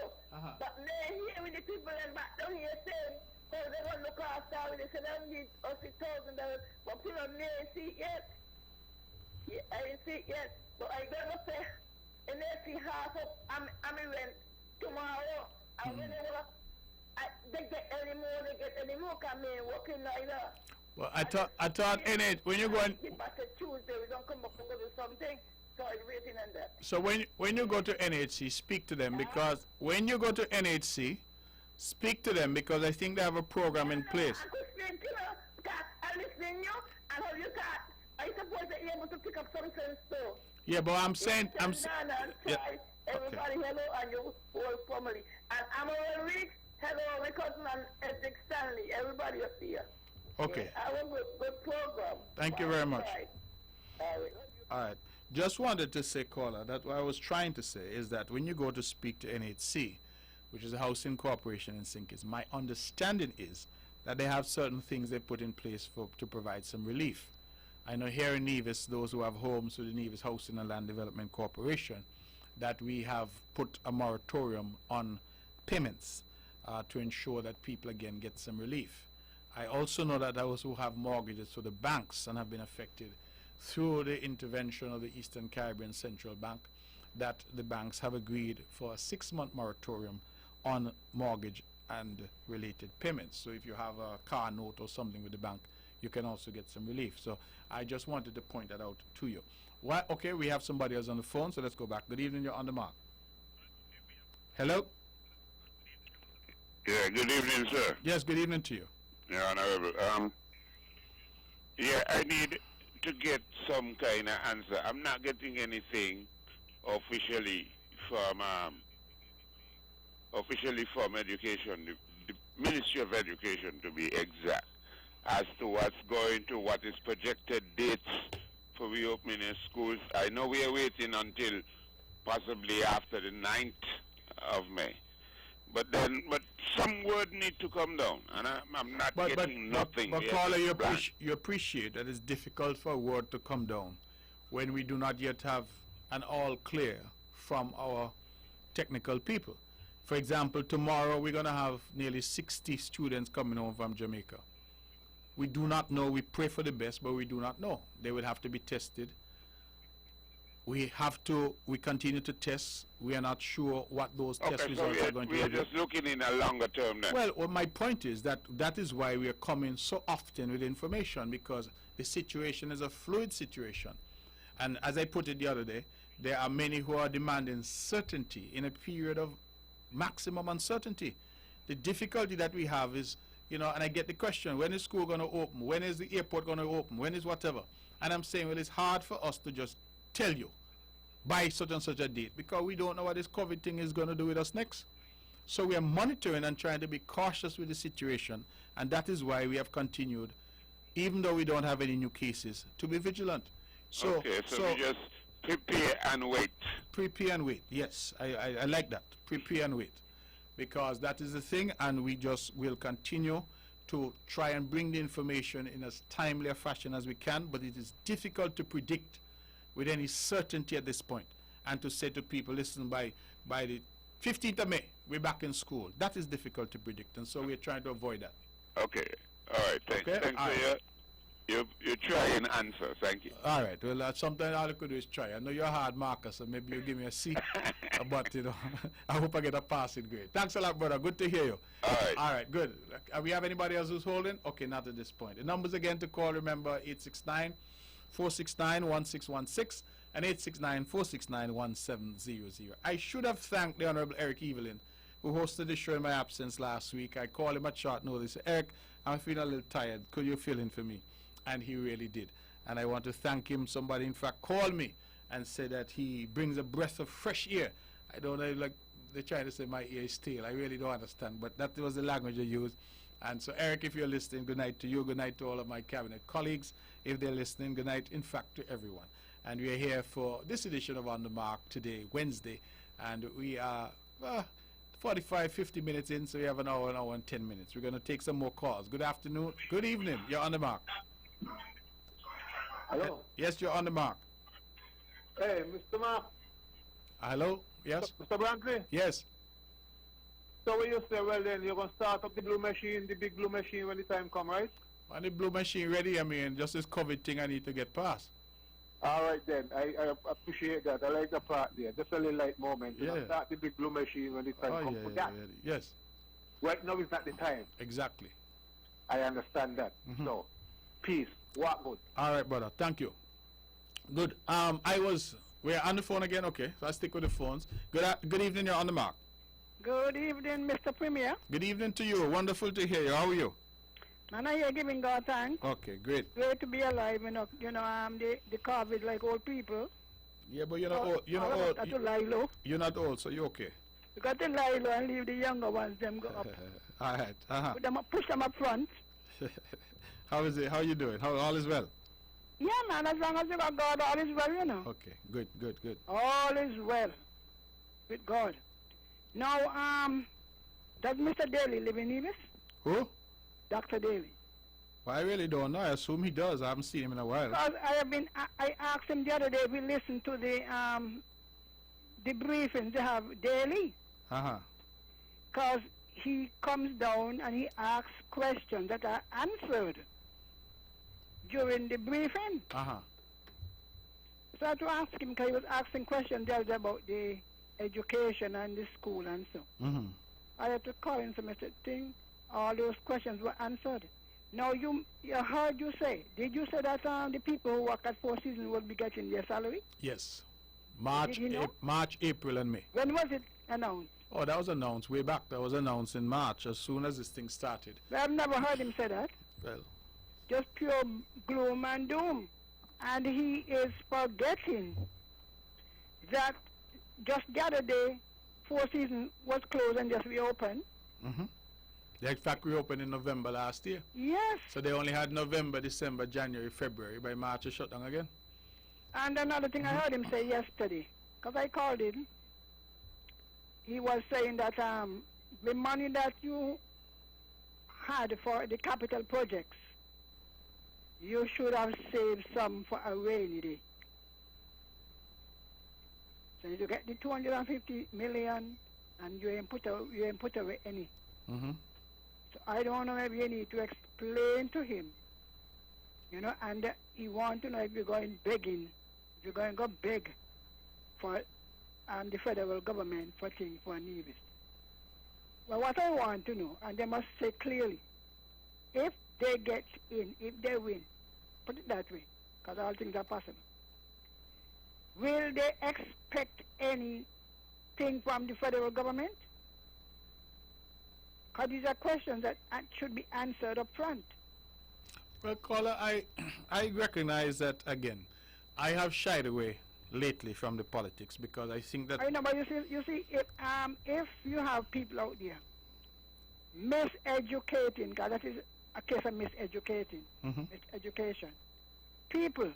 but they hearing the people and back down here saying, oh, they're going to look after me. They said, I need us $6,000, but people don't see it yet. Yeah, I didn't see it yet. But I gonna say, and they see half of I'm rent tomorrow. And whenever they get any more, come in working like that. Well, I thought in it, when you go in, But Tuesday, we don't come up and do something. So I'm waiting on that. so when you go to NHC, speak to them, because when you go to NHC, speak to them, because I think they have a program in place. I could speak to you, because I listen to you, and how you thought, I suppose that you're able to pick up some sense too. Yeah, but I'm saying, yeah. Everybody, hello, and your whole family. And I'm all week, hello, my cousin and Edric Stanley, everybody up here. Okay. Yeah, I will good program. Thank you very much. All right. Just wanted to say, caller, that what I was trying to say is that when you go to speak to NHC, which is a housing corporation in St. Kitts, my understanding is that they have certain things they put in place to provide some relief. I know here in Nevis, those who have homes with the Nevis Housing and Land Development Corporation, that we have put a moratorium on payments to ensure that people again get some relief. I also know that those who have mortgages to the banks and have been affected through the intervention of the Eastern Caribbean Central Bank, that the banks have agreed for a 6-month moratorium on mortgage and related payments. So if you have a car note or something with the bank, you can also get some relief. So I just wanted to point that out to you. Well, okay, we have somebody else on the phone, so let's go back. Good evening, you're on the mark. Hello? Yeah, good evening, sir. Yes, good evening to you. Yeah, Honorable. Yeah, I need to get some kind of answer. I'm not getting anything officially from education, the Ministry of Education to be exact, as to what is projected dates for reopening of schools. I know we are waiting until possibly after the 9th of May. But some word need to come down, and I'm not getting nothing. But yet. caller, you appreciate that it's difficult for a word to come down when we do not yet have an all clear from our technical people. For example, tomorrow we're going to have nearly 60 students coming home from Jamaica. We do not know. We pray for the best, but we do not know. They will have to be tested. We continue to test. We are not sure what those test results are going to be. We are just looking in a longer term now. Well, my point is that is why we are coming so often with information, because the situation is a fluid situation. And as I put it the other day, there are many who are demanding certainty in a period of maximum uncertainty. The difficulty that we have is, and I get the question, when is school going to open? When is the airport going to open? When is whatever? And I'm saying, well, it's hard for us to just tell you by such and such a date, because we don't know what this COVID thing is going to do with us next. So we are monitoring and trying to be cautious with the situation, and that is why we have continued, even though we don't have any new cases, to be vigilant. So we just prepare and wait. Prepare and wait, yes. I like that. Prepare and wait. Because that is the thing, and we just will continue to try and bring the information in as timely a fashion as we can, but it is difficult to predict with any certainty at this point, and to say to people, listen, by the 15th of May, we're back in school. That is difficult to predict, and so we're trying to avoid that. Okay. All right. Thanks for you try and answer. Thank you. All right. Well, sometimes all I could do is try. I know you're a hard marker, so maybe you give me a C. But, I hope I get a passing grade. Thanks a lot, brother. Good to hear you. All right. All right, good. We have anybody else who's holding? Okay, not at this point. The numbers again to call, remember, 869-469-1616 and 869-469-1700. I should have thanked the Honorable Eric Evelyn, who hosted the show in my absence last week. I called him at short notice. Eric, I'm feeling a little tired. Could you fill in for me? And he really did. And I want to thank him. Somebody, in fact, called me and said that he brings a breath of fresh air. I don't know, like they're trying to say my ear is stale. I really don't understand, but that was the language they used. And so, Eric, if you're listening, good night to you. Good night to all of my cabinet colleagues. If they're listening, good night, in fact, to everyone. And we're here for this edition of On the Mark today, Wednesday. And we are 45, 50 minutes in, so we have an hour and 10 minutes. We're going to take some more calls. Good afternoon. Good evening. You're on the mark. Hello. Yes, you're on the mark. Hey, Mr. Mark. Hello. Yes. Mr. Brantley. Yes. So when you say, well, then you're going to start up the blue machine, the big blue machine when the time comes, right? When the blue machine ready, I mean, just this COVID thing I need to get past. All right, then. I appreciate that. I like the part there. Just a little light moment. Yeah. You start the big blue machine when the time comes for that. Yes. Right now is not the time. Exactly. I understand that. So, peace. What good? All right, brother. Thank you. Good. We're on the phone again. Okay, so I stick with the phones. Good evening. You're on the mark. Good evening, Mr. Premier. Good evening to you. Wonderful to hear you. How are you? And I hear giving God thanks. Okay, great. Great to be alive. The COVID like old people. Yeah, but you're not old. You're not old. Got to lie low. You're not old, so you're okay. You got to lie low and leave the younger ones them go up. All right. Push them up front. How is it? How you doing? All is well? Yeah, man. As long as you got God, all is well, Okay, good. All is well with God. Now, does Mr. Daly live in Nevis? Who? Dr. Daly. Well, I really don't know. I assume he does. I haven't seen him in a while. Because I asked him the other day if he listened to the briefings they have daily. Because he comes down and he asks questions that are answered during the briefing. So I had to ask him, because he was asking questions there about the education and the school and so. I had to call him and say, all those questions were answered. Now, you heard you say, did you say that the people who work at Four Seasons will be getting their salary? Yes. March, April, and May. When was it announced? Oh, that was announced way back. That was announced in March, as soon as this thing started. I've never heard him say that. Well. Just pure gloom and doom. And he is forgetting that just the other day, Four Seasons was closed and just reopened. The factory opened in November last year. Yes. So they only had November, December, January, February. By March, it shut down again. And another thing I heard him say yesterday, because I called him, he was saying that the money that you had for the capital projects, you should have saved some for a rainy day. So you get the 250 million and you ain't put away any. Mm-hmm. So I don't know, maybe you need to explain to him, you know, and he want to know if you're going begging, if you're going to go beg for the federal government for things for Nevis. Well, what I want to know, and they must say clearly, if they get in, if they win, put it that way, because all things are possible, will they expect anything from the federal government? Because these are questions that should be answered up front. Well, caller, I recognize that again. I have shied away lately from the politics because I think that. I know, but you see, if you have people out there miseducating, because that is a case of miseducating, education. People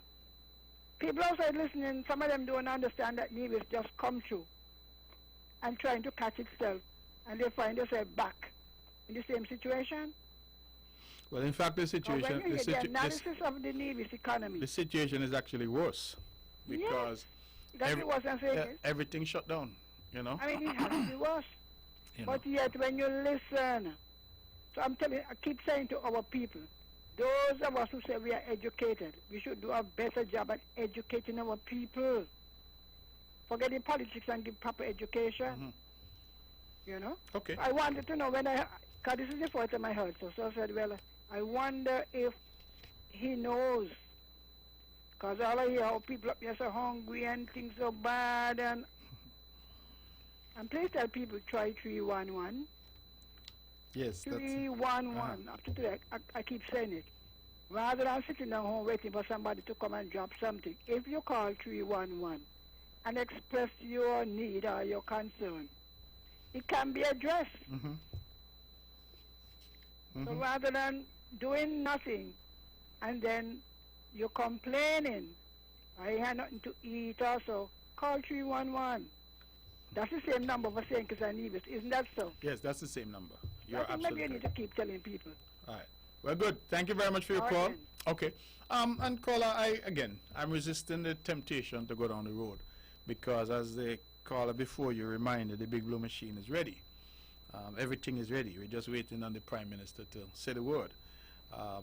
outside listening, some of them don't understand that Nevis just come through and trying to catch itself, and they find themselves back in the same situation. Well, in fact, the situation, the analysis of the Nevis economy, the situation is actually worse because everything shut down. You know. I mean, it has to be worse. But yet, when you listen, so I'm telling you, I keep saying to our people, those of us who say we are educated, we should do a better job at educating our people. Forget the politics and give proper education. You know? Okay. I wanted to know because this is the first time I heard so I said, well, I wonder if he knows. Because all I hear how people up here so hungry and things so bad and please tell people try 311. Yes, 311. Up to today, I keep saying it. Rather than sitting at home waiting for somebody to come and drop something, if you call 311 and express your need or your concern, it can be addressed. So rather than doing nothing and then you're complaining, I have nothing to eat also, call 311. That's the same number for St. Kitts and Nevis, isn't that so? Yes, that's the same number. You're absolutely absolutely maybe you need to keep telling people. All right. Well, good. Thank you very much for your call. Okay. And caller, I'm resisting the temptation to go down the road because as the caller before you reminded, the Big Blue Machine is ready. Everything is ready. We're just waiting on the Prime Minister to say the word.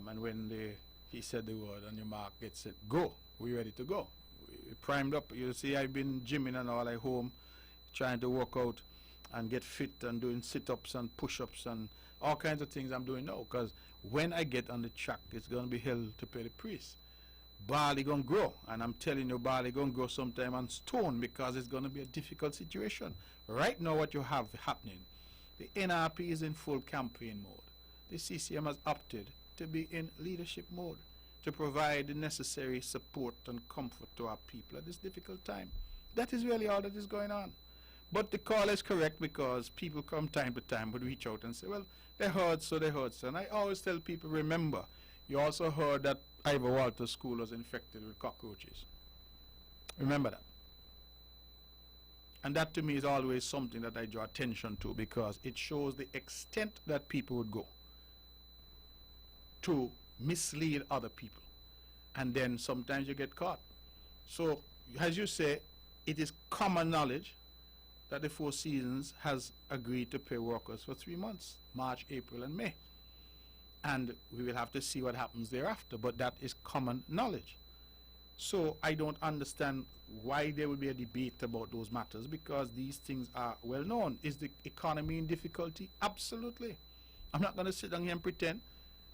And when he said the word and your mark gets it, go. We're ready to go. We primed up. You see, I've been gymming and all at home, trying to work out and get fit and doing sit-ups and push-ups and all kinds of things I'm doing now. Because when I get on the track, it's going to be hell to pay the price. Barley going to grow. And I'm telling you, barley going to grow sometime on stone because it's going to be a difficult situation. Right now, what you have happening, the NRP is in full campaign mode. The CCM has opted to be in leadership mode to provide the necessary support and comfort to our people at this difficult time. That is really all that is going on. But the call is correct because people come time to time would reach out and say, well, they heard so. And I always tell people, remember, you also heard that Ivor Walters School was infected with cockroaches. Remember that. And that to me is always something that I draw attention to because it shows the extent that people would go to mislead other people. And then sometimes you get caught. So, as you say, it is common knowledge that the Four Seasons has agreed to pay workers for 3 months, March, April, and May. And we will have to see what happens thereafter, but that is common knowledge. So I don't understand why there will be a debate about those matters because these things are well known. Is the economy in difficulty? Absolutely. I'm not going to sit down here and pretend.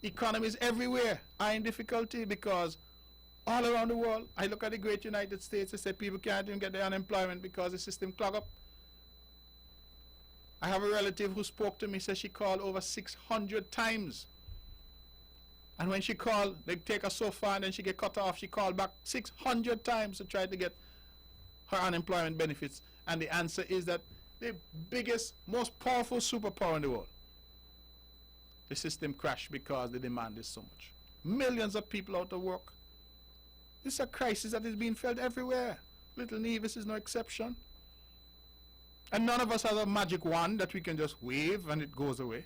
Economies everywhere are in difficulty because all around the world, I look at the great United States, I say people can't even get their unemployment because the system clog up. I have a relative who spoke to me, said she called over 600 times. And when she called, they take her so far and then she get cut off. She called back 600 times to try to get her unemployment benefits. And the answer is that the biggest, most powerful superpower in the world, the system crashed because the demand is so much. Millions of people out of work. This is a crisis that is being felt everywhere. Little Nevis is no exception. And none of us has a magic wand that we can just wave and it goes away.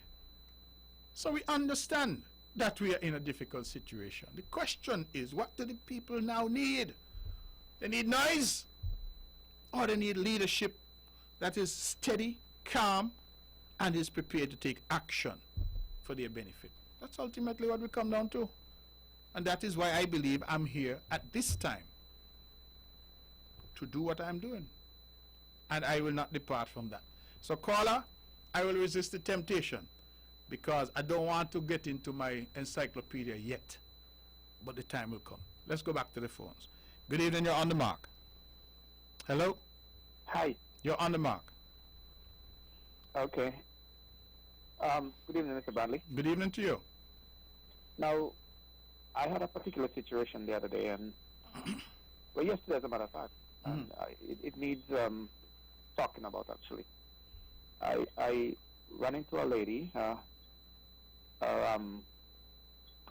So we understand that we are in a difficult situation. The question is, what do the people now need? They need noise, or they need leadership that is steady, calm, and is prepared to take action for their benefit. That's ultimately what we come down to. And that is why I believe I'm here at this time to do what I'm doing. And I will not depart from that. So caller, I will resist the temptation because I don't want to get into my encyclopedia yet. But the time will come. Let's go back to the phones. Good evening, you're on the mark. Hello? Hi. You're on the mark. Okay. Good evening, Mr. Bradley. Good evening to you. Now, I had a particular situation the other day, and well, yesterday, as a matter of fact, and it needs talking about. Actually, I ran into a lady, a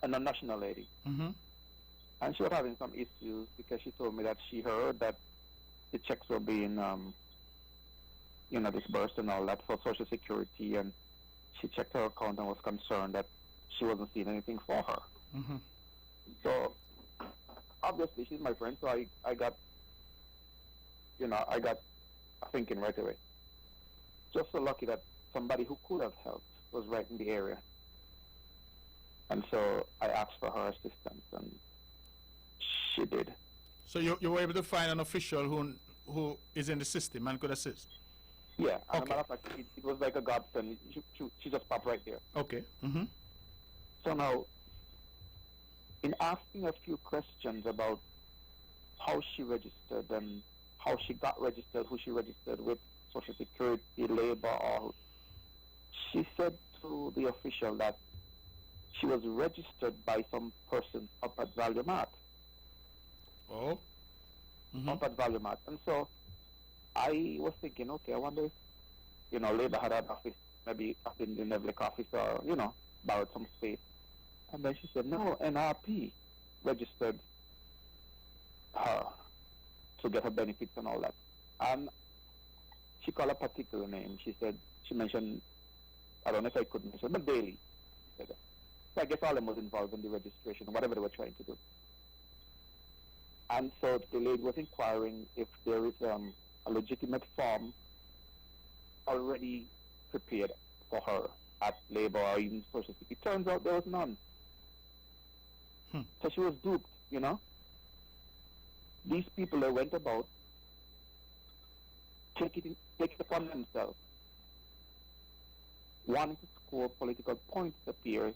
non-national lady, and she was having some issues because she told me that she heard that the checks were being, disbursed and all that for Social Security, and she checked her account and was concerned that she wasn't seeing anything for her. So obviously she's my friend, so I got thinking right away. Just so lucky that somebody who could have helped was right in the area, and so I asked for her assistance, and she did. So you were able to find an official who is in the system and could assist? Yeah, and Okay. a matter of fact, it was like a godsend. She just popped right there. Okay. So now, in asking a few questions about how she registered and how she got registered, who she registered with, Social Security, Labor, or she said to the official that she was registered by some person up at Valumat. Oh. Up at Valumat. And so I was thinking, okay, I wonder if, Labor had an office, maybe up in the Nevlik office, or, borrowed some space. And then she said, no, NRP registered her to get her benefits and all that. And she called a particular name. She mentioned, I don't know if I could mention, but Daly. So I guess all of them was involved in the registration, whatever they were trying to do. And so the lady was inquiring if there is a legitimate form already prepared for her at Labor or even Social Security. It turns out there was none. So she was duped, These people that went about taking it upon themselves, wanting to score political points, it appears,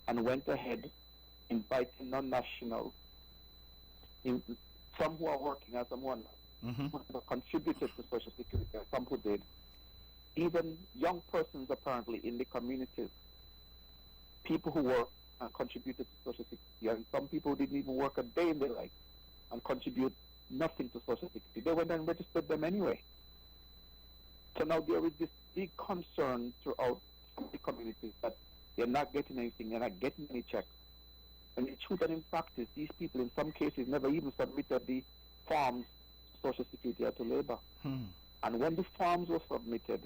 and went ahead inviting non-nationals, some who are working and some who are not, who have contributed to Social Security, some who did. Even young persons apparently in the communities, people who work and contributed to Social Security, and some people didn't even work a day in their life and contribute nothing to Social Security. They went and registered them anyway. So now there is this big concern throughout the communities that they're not getting anything, they're not getting any checks. And the truth and in practice, these people in some cases never even submitted the forms to Social Security or to Labor. And when the forms were submitted,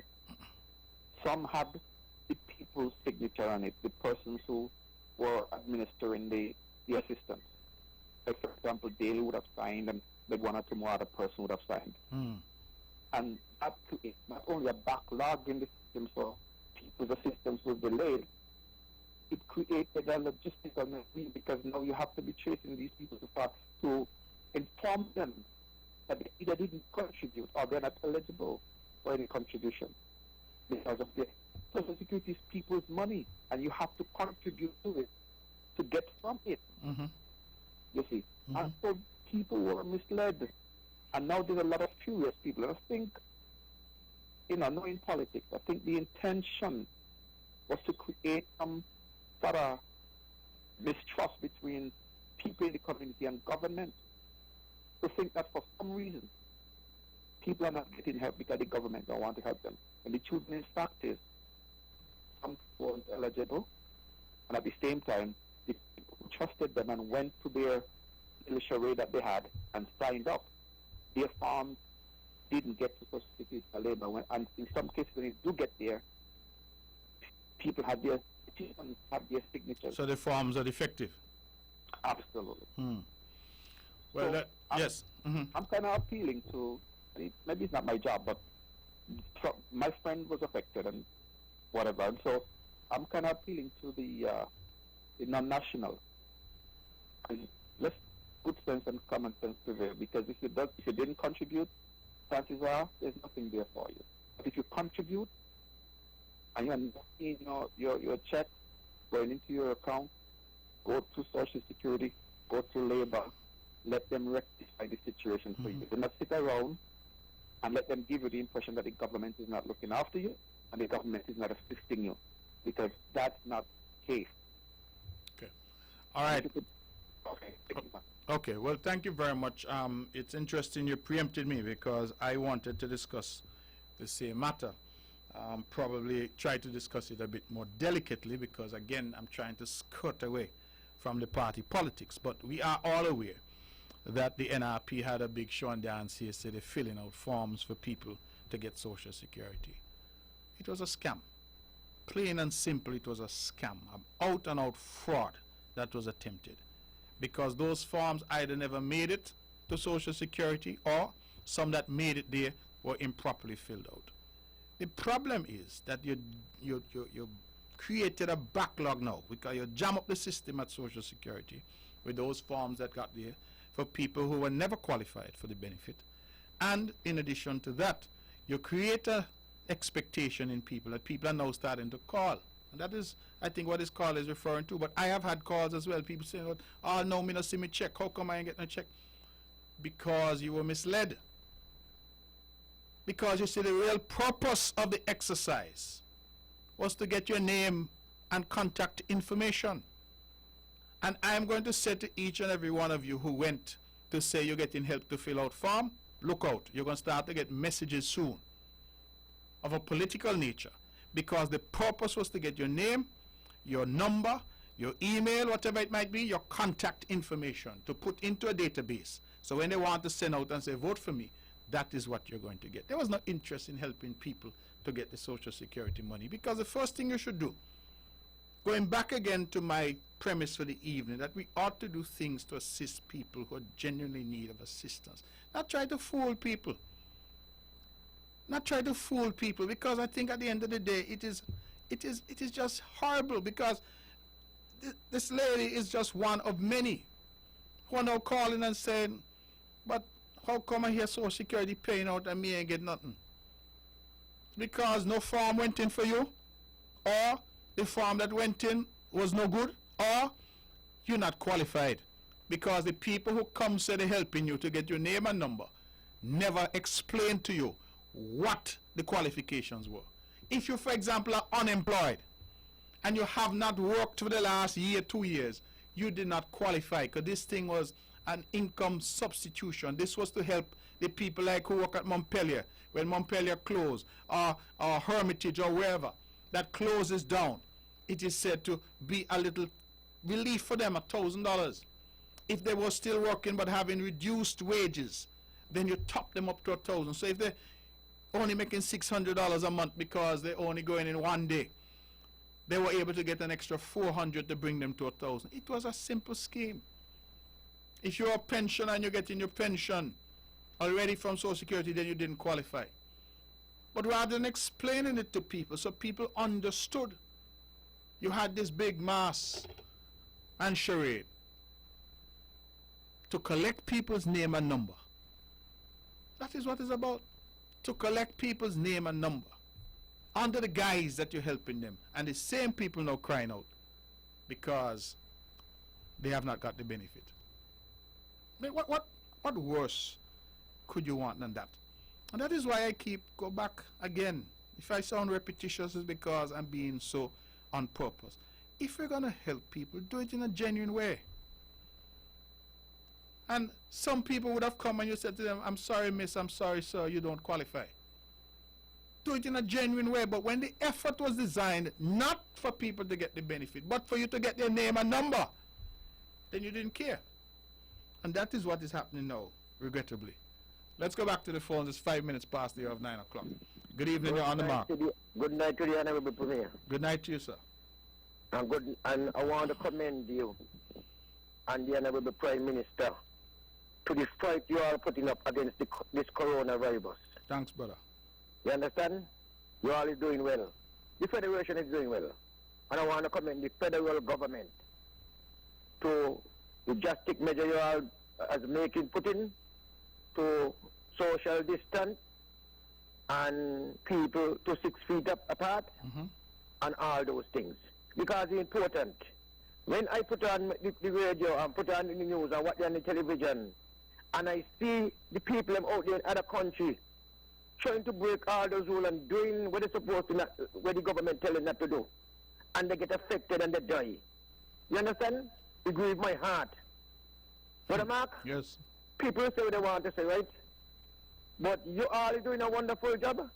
some had the people's signature on it, the persons who were administering the assistance. Like, for example, Daly would have signed, and maybe one or two more other person would have signed. And that creates not only a backlog in the system, so people's assistance was delayed, it created a logistical machine, because now you have to be chasing these people to inform them that they either didn't contribute or they're not eligible for any contribution because of the Social Security is people's money, and you have to contribute to it to get from it. You see, and so people were misled, and now there's a lot of furious people. And I think, knowing politics, I think the intention was to create some sort of mistrust between people in the community and government, to think that for some reason people are not getting help because the government don't want to help them. And the truth in fact is, some weren't eligible, and at the same time, the people who trusted them and went to their little charade that they had and signed up, their farms didn't get to Social Security or labor. And in some cases, when it do get there, people have their signatures. So the forms are defective. Absolutely. Well, So, yes. I'm kind of appealing to, maybe it's not my job, but my friend was affected and whatever. And so I'm kind of appealing to the non-national. And let's good sense and common sense prevail, because if you didn't contribute, chances are there's nothing there for you. But if you contribute and you're not seeing your check going into your account, go to Social Security, go to labor, let them rectify the situation for you. Do not sit around and let them give you the impression that the government is not looking after you and the government is not assisting you, because that's not the case. Okay. All right. Okay. Thank you, man. Okay, well, thank you very much. It's interesting you preempted me, because I wanted to discuss the same matter. Probably try to discuss it a bit more delicately, because, again, I'm trying to skirt away from the party politics. But we are all aware that the NRP had a big show and dance yesterday, filling out forms for people to get Social Security. It was a scam. Plain and simple, it was a scam, an out-and-out fraud that was attempted, because those forms either never made it to Social Security, or some that made it there were improperly filled out. The problem is that you created a backlog now, because you jam up the system at Social Security with those forms that got there for people who were never qualified for the benefit. And in addition to that, you create a expectation in people that people are now starting to call. And that is, I think, what this call is referring to. But I have had calls as well. People saying, oh, no, me not see me check. How come I ain't getting a check? Because you were misled. Because you see, the real purpose of the exercise was to get your name and contact information. And I'm going to say to each and every one of you who went to say you're getting help to fill out form, look out. You're going to start to get messages soon of a political nature, because the purpose was to get your name, your number, your email, whatever it might be, your contact information to put into a database. So when they want to send out and say, vote for me, that is what you're going to get. There was no interest in helping people to get the Social Security money, because the first thing you should do, going back again to my premise for the evening, that we ought to do things to assist people who are genuinely in need of assistance. Not try to fool people. Not try to fool people, because I think at the end of the day, it is just horrible, because this lady is just one of many who are now calling and saying, but how come I hear Social Security paying out and me ain't get nothing? Because no form went in for you, or the form that went in was no good, or you're not qualified. Because the people who come say they're helping you to get your name and number never explain to you what the qualifications were. If you, for example, are unemployed and you have not worked for the last year, 2 years, you did not qualify, because this thing was an income substitution. This was to help the people like who work at Montpelier, when Montpelier closed, or Hermitage, or wherever that closes down. It is said to be a little relief for them, $1,000. If they were still working but having reduced wages, then you top them up to $1,000. So if they're only making $600 a month because they're only going in one day, they were able to get an extra $400 to bring them to $1,000. It was a simple scheme. If you're a pensioner and you're getting your pension already from Social Security, then you didn't qualify. But rather than explaining it to people so people understood, you had this big mass and charade to collect people's name and number. That is what it's about. To collect people's name and number under the guise that you're helping them. And the same people now crying out because they have not got the benefit. I mean, what worse could you want than that? And that is why I go back again. If I sound repetitious, it's because I'm being so on purpose. If we're going to help people, do it in a genuine way. And some people would have come and you said to them, I'm sorry, miss, I'm sorry, sir, you don't qualify. Do it in a genuine way. But when the effort was designed not for people to get the benefit, but for you to get their name and number, then you didn't care. And that is what is happening now, regrettably. Let's go back to the phones. It's 5 minutes past the hour of 9 o'clock. Good evening, you're on the mark. Good night to the Honorable Premier. Good night to you, sir. And I want to commend you and the Honorable Prime Minister to the fight you are putting up against this coronavirus. Thanks, brother. You understand? You all is doing well. The Federation is doing well. And I want to commend the federal government to the drastic measure you all as putting to social distance and people to 6 feet apart and all those things. Because it's important. When I put on the radio and put on the news and watch on the television, and I see the people out there in other countries trying to break all those rules and doing what they're supposed to, what the government telling not to do, and they get affected and they die. You understand? It grieves my heart. Brother Mark? Yes. People say what they want to say, right? But you all are doing a wonderful job,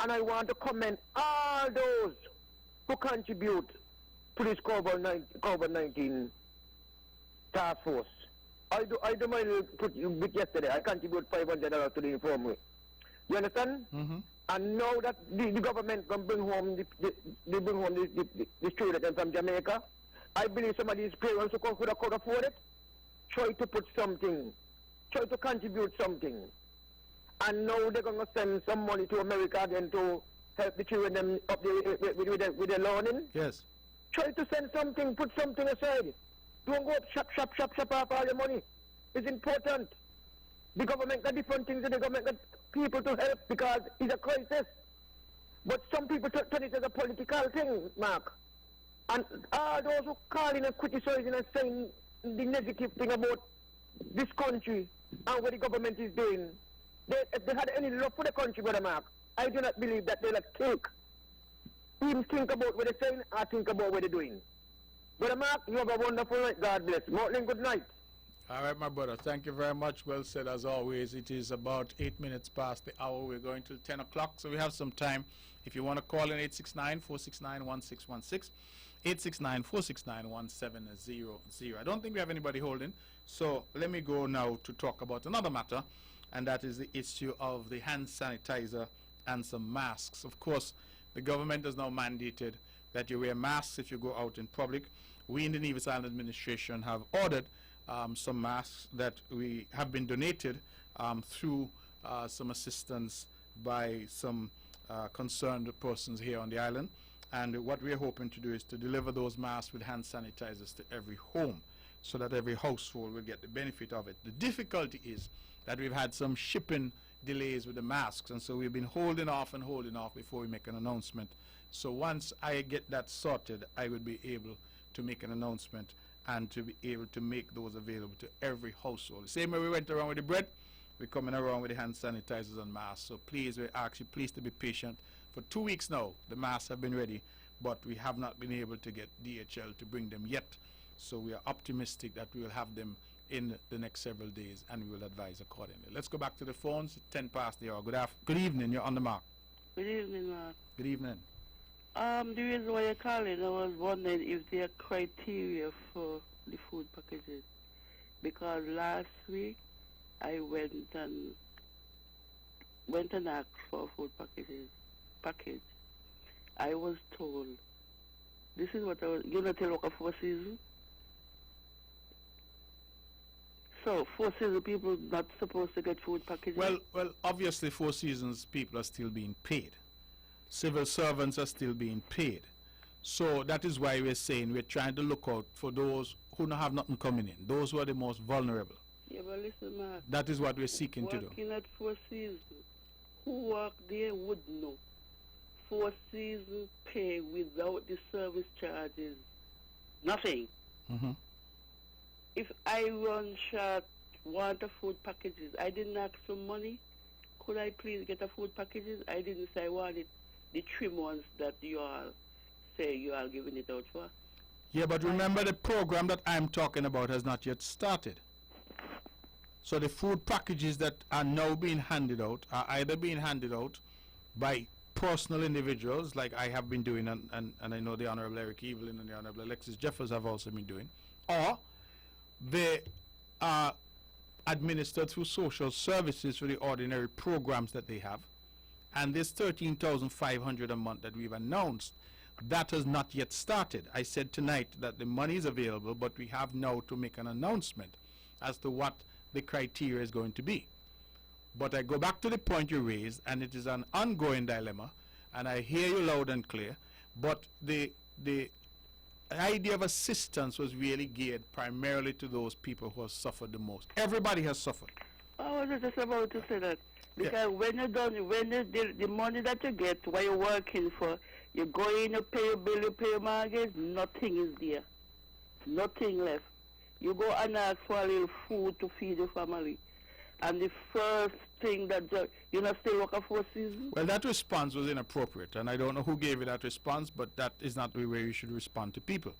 and I want to commend all those who contribute to this COVID-19 task force. I do my put you bit yesterday. I contribute $500 to the infirmary. You understand? And now that the government can bring home the students from Jamaica, I believe some of these parents who could afford it, try to put something, try to contribute something. And now they're going to send some money to America again to help the children up with their learning. Yes. Try to send something, put something aside. Don't go up shop off all your money. It's important. The government got different things, and the government got people to help because it's a crisis. But some people turn it as a political thing, Mark. And all those who calling and criticizing and saying the negative thing about this country and what the government is doing, if they had any love for the country, Brother Mark, I do not believe that they'll think. Even think about what they're saying, or think about what they're doing. Brother Mark, you have a wonderful night. God bless. Mortling, good night. All right, my brother. Thank you very much. Well said, as always. It is about 8 minutes past the hour. We're going till 10 o'clock, so we have some time. If you want to call in 869-469-1616, 869-469-1700. I don't think we have anybody holding, so let me go now to talk about another matter, and that is the issue of the hand sanitizer and some masks. Of course, the government has now mandated that you wear masks if you go out in public. We in the Nevis Island Administration have ordered some masks that we have been donated through some assistance by some concerned persons here on the island. And what we're hoping to do is to deliver those masks with hand sanitizers to every home so that every household will get the benefit of it. The difficulty is that we've had some shipping delays with the masks, and so we've been holding off before we make an announcement. So once I get that sorted, I will be able to make an announcement and to be able to make those available to every household. The same way we went around with the bread, we're coming around with the hand sanitizers and masks. So please, we ask you please to be patient. For 2 weeks now, the masks have been ready, but we have not been able to get DHL to bring them yet. So we are optimistic that we will have them in the next several days, and we will advise accordingly. Let's go back to the phones. 10 past the hour. Good evening. You're on the mark. Good evening, Mark. Good evening. The reason why you're calling, I was wondering if there are criteria for the food packages. Because last week, I went and asked for a food package. I was told, this is what I was, you know, tell like a 4 season? So, 4 season people not supposed to get food packages? Well, obviously 4 seasons people are still being paid. Civil servants are still being paid. So that is why we're saying we're trying to look out for those who don't have nothing coming in, those who are the most vulnerable. Yeah, but listen, Mark. That is what we're seeking to do. Working at 4 seasons, who work there would know. 4 seasons pay without the service charges, nothing. If I run short, want a food packages, I didn't ask for money. Could I please get a food packages? I didn't say I wanted the trim ones that you all say you are giving it out for. Yeah, but remember the program that I'm talking about has not yet started. So the food packages that are now being handed out are either being handed out by personal individuals, like I have been doing, and I know the Honorable Eric Evelyn and the Honorable Alexis Jeffers have also been doing, or they are administered through social services for the ordinary programs that they have. And this 13,500 a month that we've announced, that has not yet started. I said tonight that the money is available, but we have now to make an announcement as to what the criteria is going to be. But I go back to the point you raised, and it is an ongoing dilemma, and I hear you loud and clear, but the idea of assistance was really geared primarily to those people who have suffered the most. Everybody has suffered. I was just about to say that. Because when you're done, when the money that you get while you're working for, you go in, you pay your bill, you pay your mortgage, nothing is there. Nothing left. You go and ask for a little food to feed your family. And the first thing that you're not still working for season? Well, that response was inappropriate, and I don't know who gave you that response, but that is not the way you should respond to people.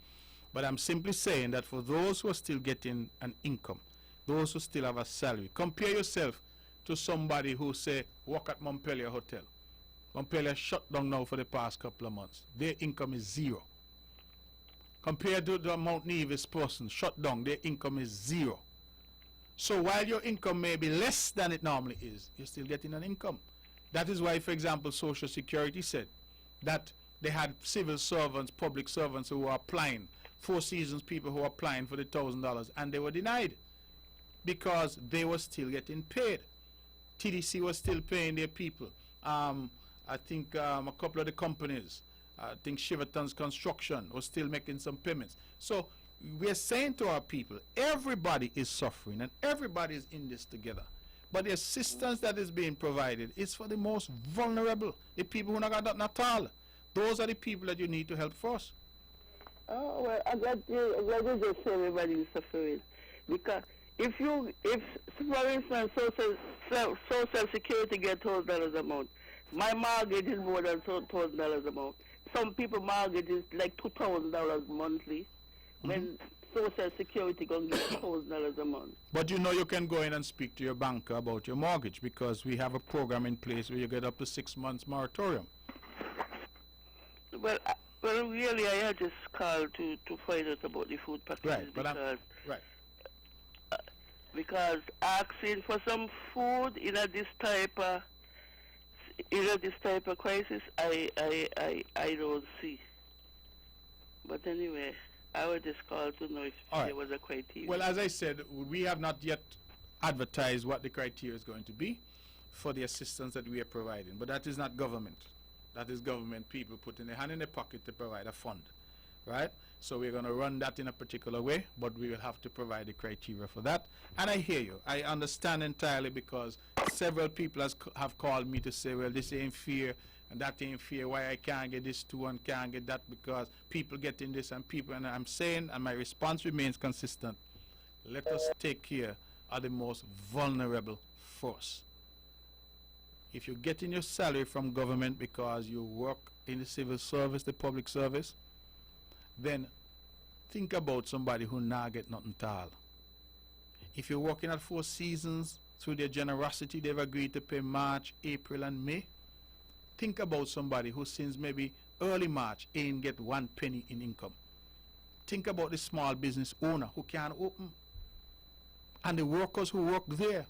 But I'm simply saying that for those who are still getting an income, those who still have a salary, compare yourself to somebody who, say, work at Montpelier Hotel. Montpelier shut down now for the past couple of months. Their income is zero. Compared to the Mount Nevis person, shut down, their income is zero. So while your income may be less than it normally is, you're still getting an income. That is why, for example, Social Security said that they had civil servants, public servants who were applying, Four Seasons people who were applying for the $1,000, and they were denied because they were still getting paid. TDC was still paying their people. I think a couple of the companies, I think Shiverton's Construction was still making some payments. So we're saying to our people, everybody is suffering and everybody is in this together. But the assistance that is being provided is for the most vulnerable, the people who not got nothing at all. Those are the people that you need to help first. Oh, well, I'm glad you just say everybody is suffering. Because if for instance, Social Security get $1,000 a month, my mortgage is more than $1,000 a month. Some people mortgage is like $2,000 monthly. When Social Security going to get $1,000 a month. But you know you can go in and speak to your banker about your mortgage because we have a program in place where you get up to 6 months moratorium. Well, really, I had just called to find out about the food packages because asking for some food in this type of crisis, I don't see. But anyway, I would just call to know if there was a criteria. Well, as I said, we have not yet advertised what the criteria is going to be for the assistance that we are providing. But that is not government. That is government people putting their hand in their pocket to provide a fund, right? So we're going to run that in a particular way, but we will have to provide the criteria for that. And I hear you. I understand entirely because several people have called me to say, well, this ain't fair and that ain't fair. Why I can't get this too and can't get that because people getting this and people. And I'm saying, and my response remains consistent, let us take care of the most vulnerable first. If you're getting your salary from government because you work in the civil service, the public service, then think about somebody who not get nothing at all. If you're working at Four Seasons, through their generosity, they've agreed to pay March, April, and May. Think about somebody who since maybe early March ain't get 1 penny in income. Think about the small business owner who can't open. And the workers who work there,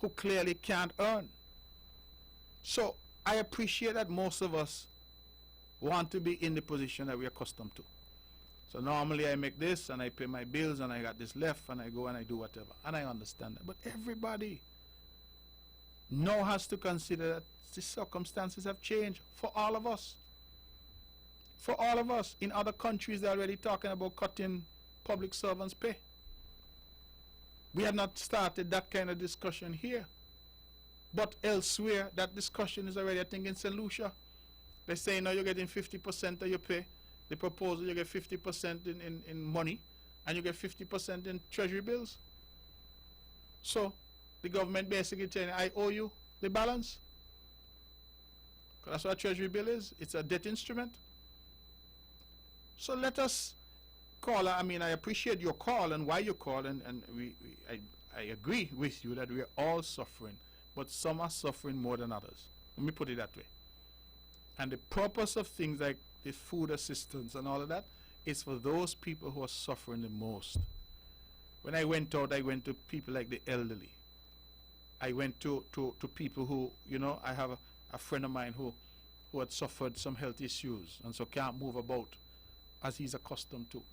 who clearly can't earn. So I appreciate that most of us want to be in the position that we're accustomed to. So normally I make this and I pay my bills and I got this left and I go and I do whatever. And I understand that. But everybody now has to consider that the circumstances have changed for all of us. For all of us. In other countries they're already talking about cutting public servants' pay. We have not started that kind of discussion here. But elsewhere, that discussion is already, I think, in St. Lucia. They say now you're getting 50% of your pay. The proposal, you get 50% in money, and you get 50% in treasury bills. So the government basically saying, I owe you the balance. That's what a treasury bill is. It's a debt instrument. So let us call. I mean, I appreciate your call and why you call, and I agree with you that we are all suffering. But some are suffering more than others. Let me put it that way. And the purpose of things like the food assistance and all of that is for those people who are suffering the most. When I went out, I went to people like the elderly. I went to people who, you know, I have a friend of mine who had suffered some health issues and so can't move about as he's accustomed to.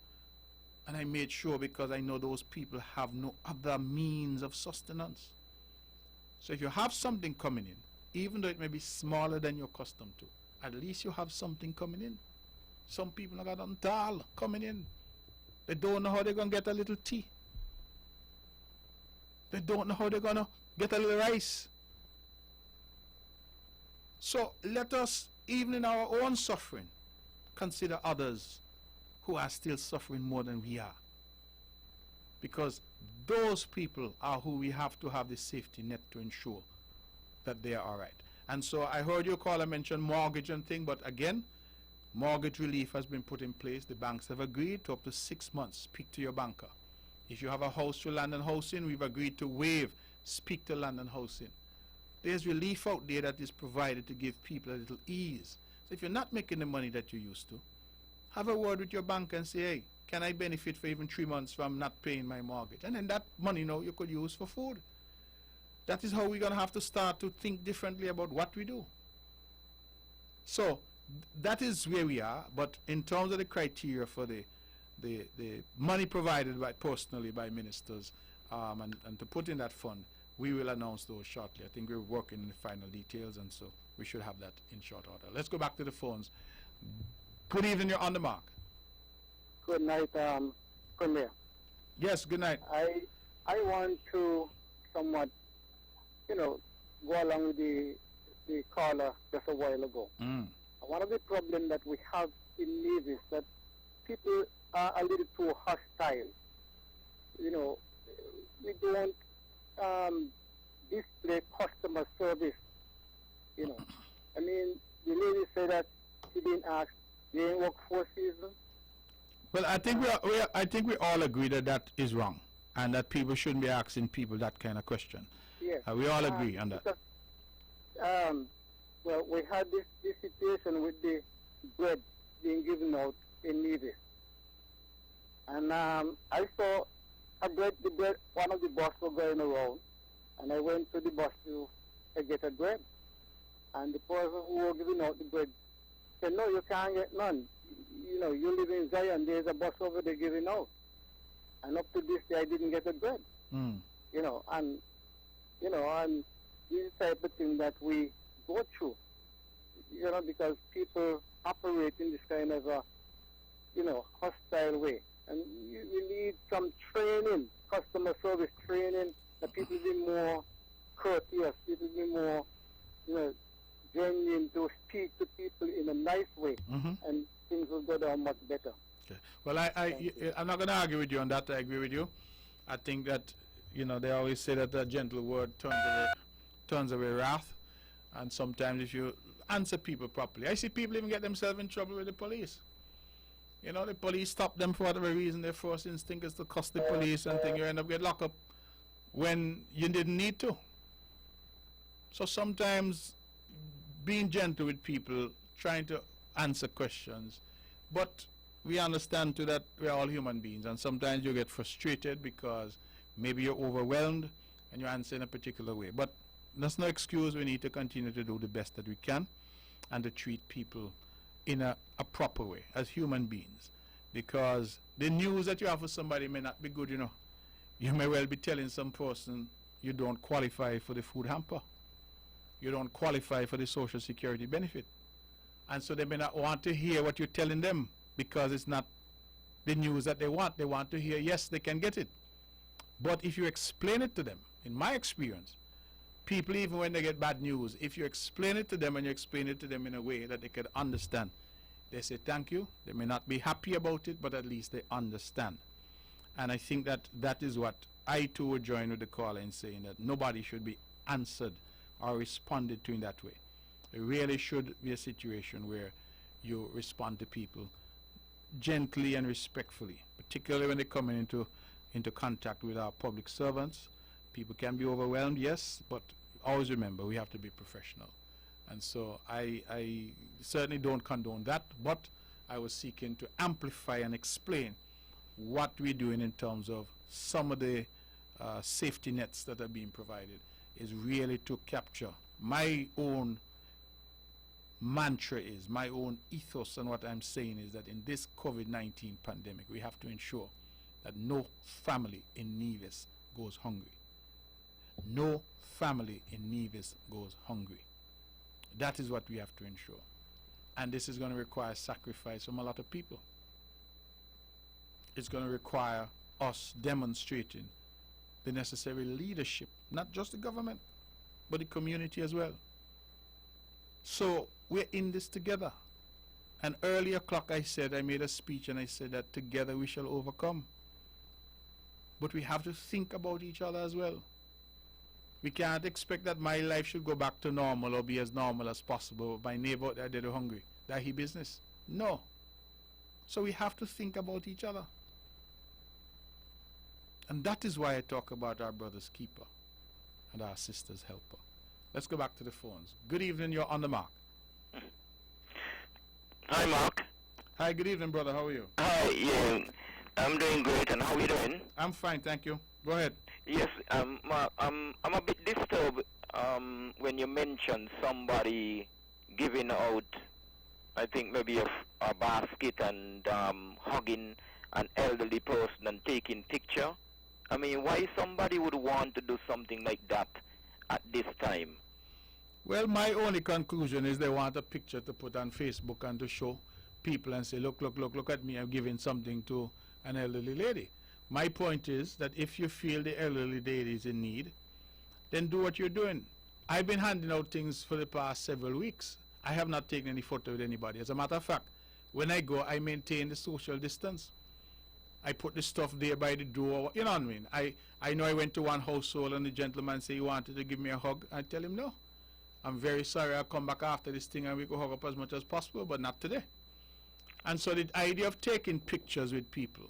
And I made sure, because I know those people have no other means of sustenance. So if you have something coming in, even though it may be smaller than you're accustomed to, at least you have something coming in. Some people have got nothing at all coming in. They don't know how they're going to get a little tea. They don't know how they're going to get a little rice. So let us, even in our own suffering, consider others who are still suffering more than we are. Because those people are who we have to have the safety net to ensure that they are all right. And so I heard your caller mention mortgage and thing, but again, mortgage relief has been put in place. The banks have agreed to up to 6 months. Speak to your banker. If you have a house through Land and Housing, we've agreed to waive. Speak to Land and Housing. There's relief out there that is provided to give people a little ease. So if you're not making the money that you used to, have a word with your banker and say, hey, can I benefit for even 3 months from not paying my mortgage? And then that money now you could use for food. That is how we're going to have to start to think differently about what we do. So that is where we are. But in terms of the criteria for the money provided by personally by ministers and to put in that fund, we will announce those shortly. I think we're working in the final details, and so we should have that in short order. Let's go back to the phones. Good evening, you're on the mark. Good night, Premier. Yes, good night. I want to somewhat, go along with the caller just a while ago. One of the problems that we have in Nevis is that people are a little too hostile. We don't display customer service. I mean, the lady said that she didn't ask, they didn't work 4 seasons. Well, I think we all agree that that is wrong, and that people shouldn't be asking people that kind of question. Yes. We all agree on that. Because, well, we had this situation with the bread being given out in Nevis. And I saw the bread, one of the bus was going around, and I went to the bus to get a bread. And the person who was giving out the bread said, no, you can't get none. You live in Zion, there's a bus over there giving out. And up to this day, I didn't get a bread. And this type of thing that we go through, because people operate in this kind of a, hostile way. And we need some training, customer service training, that people be more courteous, people be more, genuine to speak to people in a nice way, and things will go down much better. Okay. Well, I'm not going to argue with you on that. I agree with you. I think that, they always say that a gentle word turns away wrath. And sometimes if you answer people properly, I see people even get themselves in trouble with the police. The police stop them for whatever reason. Their first instinct is to cuss the police and think you end up getting locked up when you didn't need to. So sometimes being gentle with people, trying to answer questions, but we understand too that we're all human beings, and sometimes you get frustrated because maybe you're overwhelmed and you answer in a particular way. But that's no excuse. We need to continue to do the best that we can and to treat people in a proper way as human beings, because the news that you have for somebody may not be good. You may well be telling some person you don't qualify for the food hamper, you don't qualify for the social security benefit, and so they may not want to hear what you're telling them because it's not the news that they want. They want to hear, yes, they can get it. But if you explain it to them, in my experience, people, even when they get bad news, if you explain it to them and you explain it to them in a way that they can understand, they say thank you. They may not be happy about it, but at least they understand. And I think that that is what I too would join with the caller in saying, that nobody should be answered or responded to in that way. It really should be a situation where you respond to people gently and respectfully, particularly when they come into contact with our public servants. People can be overwhelmed, yes, but always remember we have to be professional. And so I certainly don't condone that, but I was seeking to amplify and explain what we're doing in terms of some of the safety nets that are being provided is really to capture my own mantra is, my own ethos, and what I'm saying is that in this COVID-19 pandemic, we have to ensure that no family in Nevis goes hungry. No family in Nevis goes hungry. That is what we have to ensure. And this is going to require sacrifice from a lot of people. It's going to require us demonstrating the necessary leadership, not just the government, but the community as well. So we're in this together. And earlier o'clock I made a speech and I said that together we shall overcome. But we have to think about each other as well. We can't expect that my life should go back to normal or be as normal as possible. My neighbor out there, they're hungry. That he business. No. So we have to think about each other. And that is why I talk about our brother's keeper and our sister's helper. Let's go back to the phones. Good evening, you're on the mark. Hi, Mark. Hi, good evening, brother. How are you? Hi, yeah. I'm doing great, and how are you doing? I'm fine, thank you. Go ahead. Yes, Mark, I'm a bit disturbed when you mentioned somebody giving out, I think maybe a basket and hugging an elderly person and taking picture. I mean, why somebody would want to do something like that at this time? Well, my only conclusion is they want a picture to put on Facebook and to show people and say, look at me, I'm giving something to an elderly lady. My point is that if you feel the elderly lady is in need, then do what you're doing. I've been handing out things for the past several weeks. I have not taken any photo with anybody. As a matter of fact, when I go, I maintain the social distance. I put the stuff there by the door, you know what I mean? I know I went to one household and the gentleman said he wanted to give me a hug. I tell him, no, I'm very sorry, I'll come back after this thing and we can hug up as much as possible, but not today. And so the idea of taking pictures with people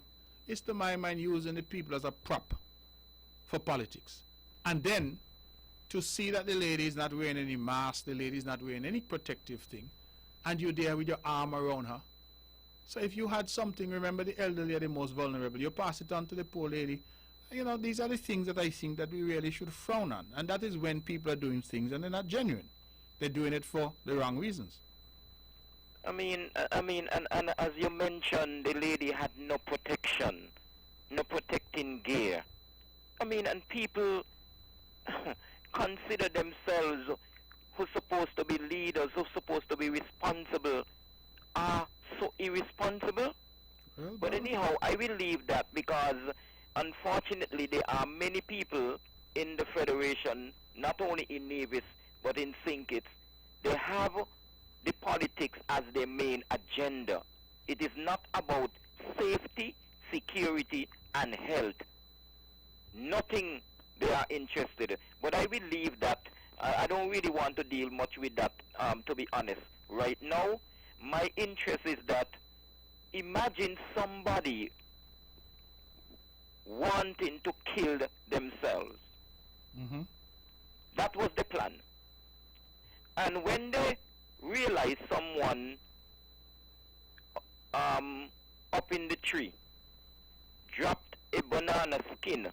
is, to my mind, using the people as a prop for politics. And then to see that the lady is not wearing any mask, the lady is not wearing any protective thing, and you're there with your arm around her. So if you had something, remember the elderly are the most vulnerable. You pass it on to the poor lady. You know, these are the things that I think that we really should frown on. And that is when people are doing things and they're not genuine. They're doing it for the wrong reasons. I mean, and as you mentioned, the lady had no protection, no protecting gear. I mean, and people consider themselves who's supposed to be leaders, who's supposed to be responsible, are so irresponsible. Well, but anyhow, I will leave that because unfortunately there are many people in the Federation, not only in Nevis, but in St. Kitts. They have the politics as their main agenda. It is not about safety, security, and health. Nothing they are interested in. But I will leave that. I don't really want to deal much with that, to be honest. Right now, my interest is that imagine somebody wanting to kill themselves. Mm-hmm. That was the plan. And when they realize someone up in the tree dropped a banana skin,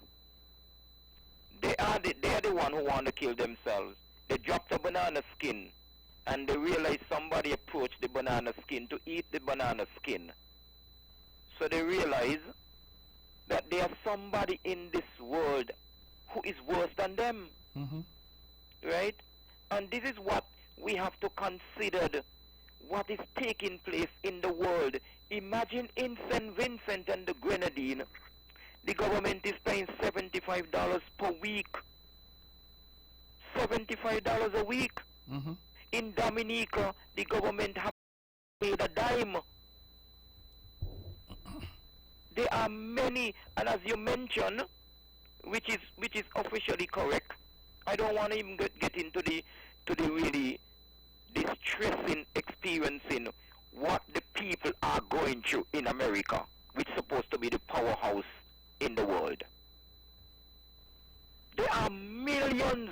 they are the one who want to kill themselves. They dropped a banana skin and they realize somebody approached the banana skin to eat the banana skin. So they realize that there's somebody in this world who is worse than them. Mm-hmm. Right? And this is what we have to consider, what is taking place in the world. Imagine in St. Vincent and the Grenadine, the government is paying $75 per week. $75 a week. Mm-hmm. In Dominica, the government has paid a dime. There are many, and as you mentioned, which is officially correct. I don't want to even get into the really distressing experiencing what the people are going through in America, which is supposed to be the powerhouse in the world. There are millions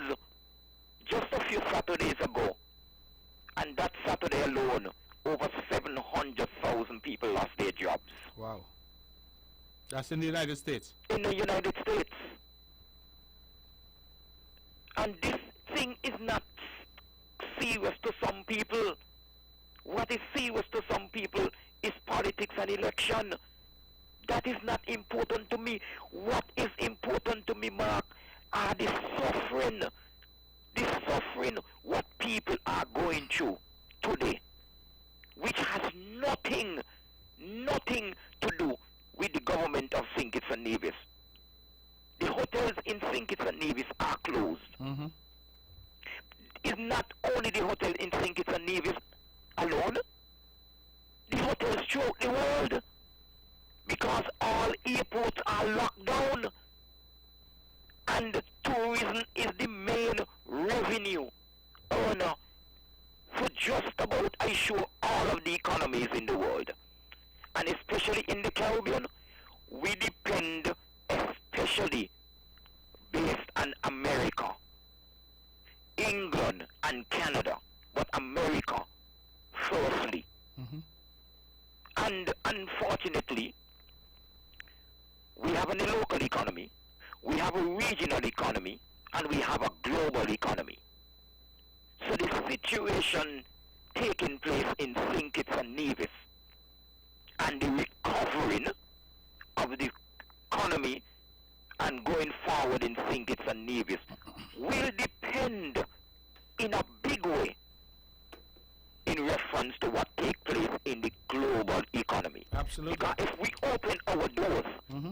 just a few Saturdays ago, and that Saturday alone, over 700,000 people lost their jobs. Wow. That's in the United States. In the United States. And this thing is not serious to some people. What is serious to some people is politics and election. That is not important to me. What is important to me, Mark, are the suffering what people are going through today, which has nothing to do with the government of St. Kitts and Nevis. The hotels in St. Kitts and Nevis are closed. Mm-hmm. It's not only the hotel in St. Kitts and Nevis alone. The hotels throughout the world, because all airports are locked down, and tourism is the main revenue earner for just about, I sure, all of the economies in the world. And especially in the Caribbean, we depend especially based on America, England and Canada, but America firstly. Mm-hmm. And unfortunately, we have a local economy, we have a regional economy, and we have a global economy. So the situation taking place in St. Kitts and Nevis and the recovering of the economy and going forward in St. Kitts and Nevis will depend in a big way in reference to what takes place in the global economy. Absolutely. Because if we open our doors Mm-hmm.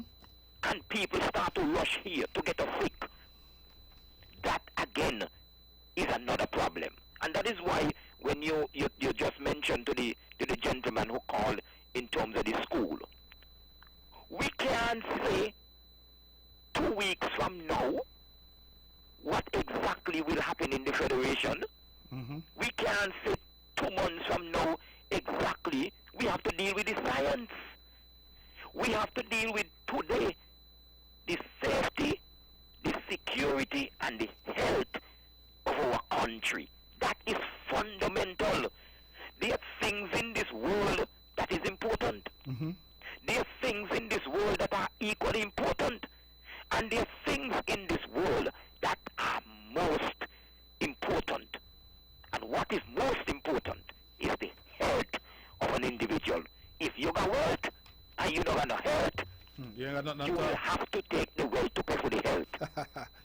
and people start to rush here to get a sick, that again is another problem. And that is why when you just mentioned to the gentleman who called in terms of the school, we can't say 2 weeks from now what exactly will happen in the Federation. Mm-hmm. We can't say 2 months from now exactly. We have to deal with the science. We have to deal with today the safety, the security, and the health of our country. That is fundamental. There are things in this world that is important. Mm-hmm. There are things in this world that are equally important. And there are things in this world that are most important. And what is most important is the health of an individual. If you got wealth and you don't have no health, you will have to take the wealth to pay for the health.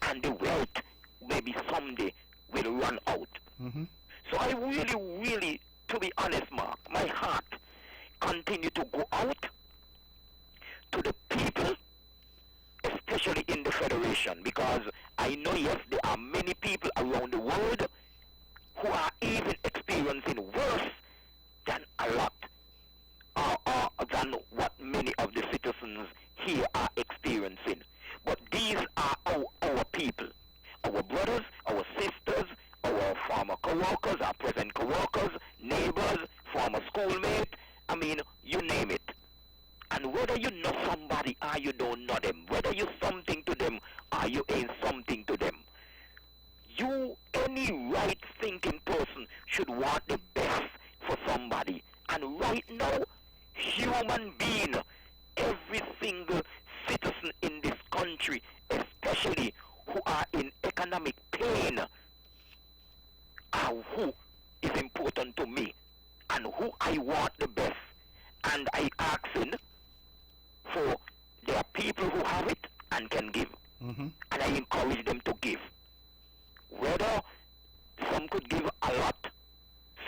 And the wealth maybe someday will run out. Mm-hmm. So I really, to be honest, Mark, my heart continue to go out to the people, especially in the Federation, because I know, yes, there are many people around the world who are even experiencing worse than a lot, than what many of the citizens here are experiencing. But these are our people, our brothers, our sisters, our former co-workers, our present co-workers, neighbors, former schoolmates, I mean, you name it. And whether you know somebody or you don't know them, whether you're something to them or you ain't something to them, you, any right-thinking person, should want the best for somebody. And right now, human being, every single citizen in this country, especially who are in economic pain, are who is important to me and who I want the best. And I asking for there are people who have it and can give. Mm-hmm. And I encourage them to give. Whether some could give a lot,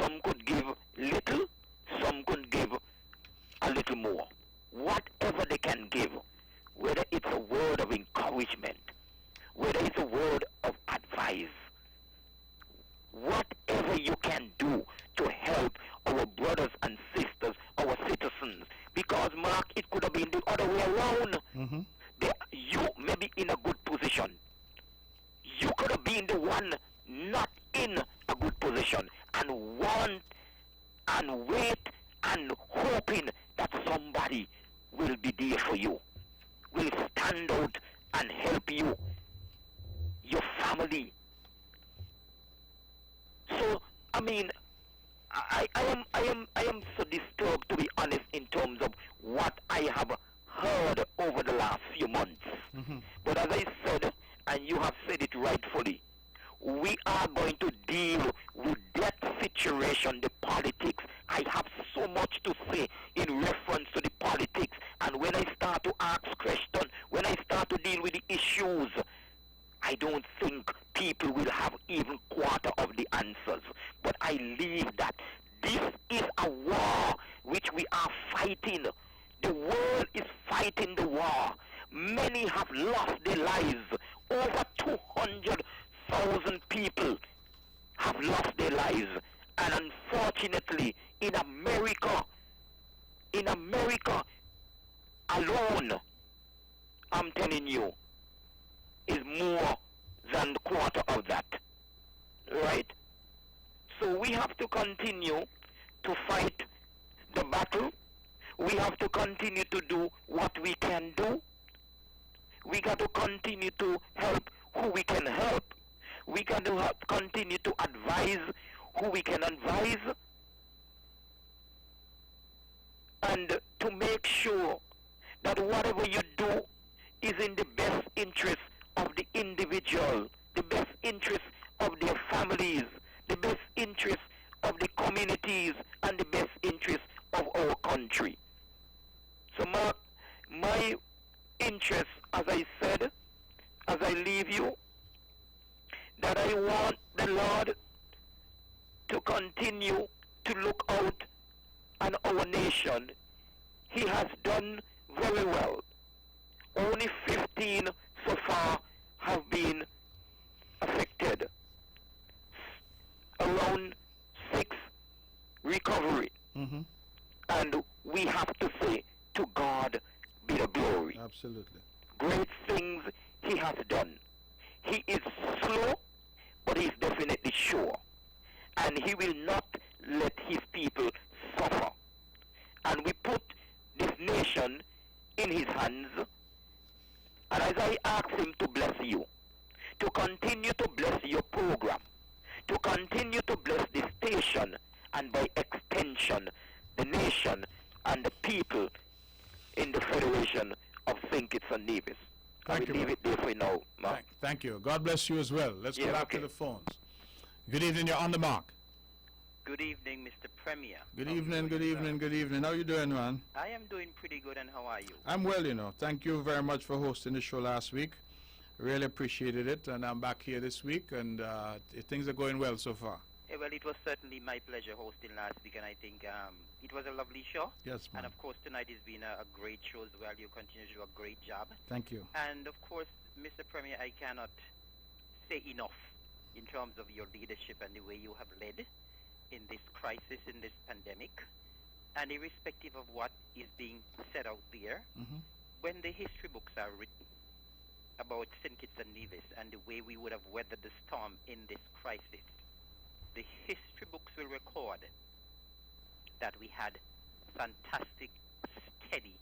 some could give little, some could give a little more. Whatever they can give, whether it's a word of encouragement, whether it's a word of advice, whatever you can do to help our brothers and sisters, our citizens, because, Mark, it could have been the other way around. Mm-hmm. You may be in a good position. You could have been the one not in a good position and want and wait and hoping that somebody will be there for you, will stand out and help you, your family. So, I mean, I am so disturbed, to be honest, in terms of what I have heard over the last few months. But as I said, and you have said it rightfully, we are going to deal with that situation, the politics. I have so much to say in reference to the politics, and when I start to ask questions, when I start to deal with the issues, I don't think people will have even quarter of the answers. But I leave that. This is a war which we are fighting. The world is fighting the war. Many have lost their lives. Over 200,000 people have lost their lives. And unfortunately, in America alone, I'm telling you, is more than the quarter of that. Right? So we have to continue to fight the battle. We have to continue to do what we can do. We got to continue to help who we can help. We got to continue to advise who we can advise. And to make sure that whatever you do is in the best interest of the individual, the best interest of their families, the best interest of the communities, and the best interest of our country. So my interest, as I said, as I leave you, that I want the Lord to continue to look out on our nation. He has done very well. Only 15 so far have been affected. Around 6 recovery. And we have to say, to God be the glory. Absolutely. Great things he has done. He is slow, but he's definitely sure. And he will not let his people suffer. And we put this nation in his hands. And as I ask him to bless you, to continue to bless your program, to continue to bless the station, and by extension, the nation and the people in the Federation of St. Kitts and Nevis. I will leave it there for now, Mark. Thank you. God bless you as well. Let's go back to the phones. Good evening. You're on the mark. Good evening, Mr. Premier. Good evening, good evening, good evening. How you doing, man? I am doing pretty good, and how are you? I'm well, you know. Thank you very much for hosting the show last week. Really appreciated it, and I'm back here this week, and things are going well so far. Yeah, well, it was certainly my pleasure hosting last week, and I think it was a lovely show. Yes, ma'am. And of course, tonight has been a great show as well. You continue to do a great job. Thank you. And of course, Mr. Premier, I cannot say enough in terms of your leadership and the way you have led in this crisis, in this pandemic, and irrespective of what is being said out there, when the history books are written about St. Kitts and Nevis and the way we would have weathered the storm in this crisis, the history books will record that we had fantastic, steady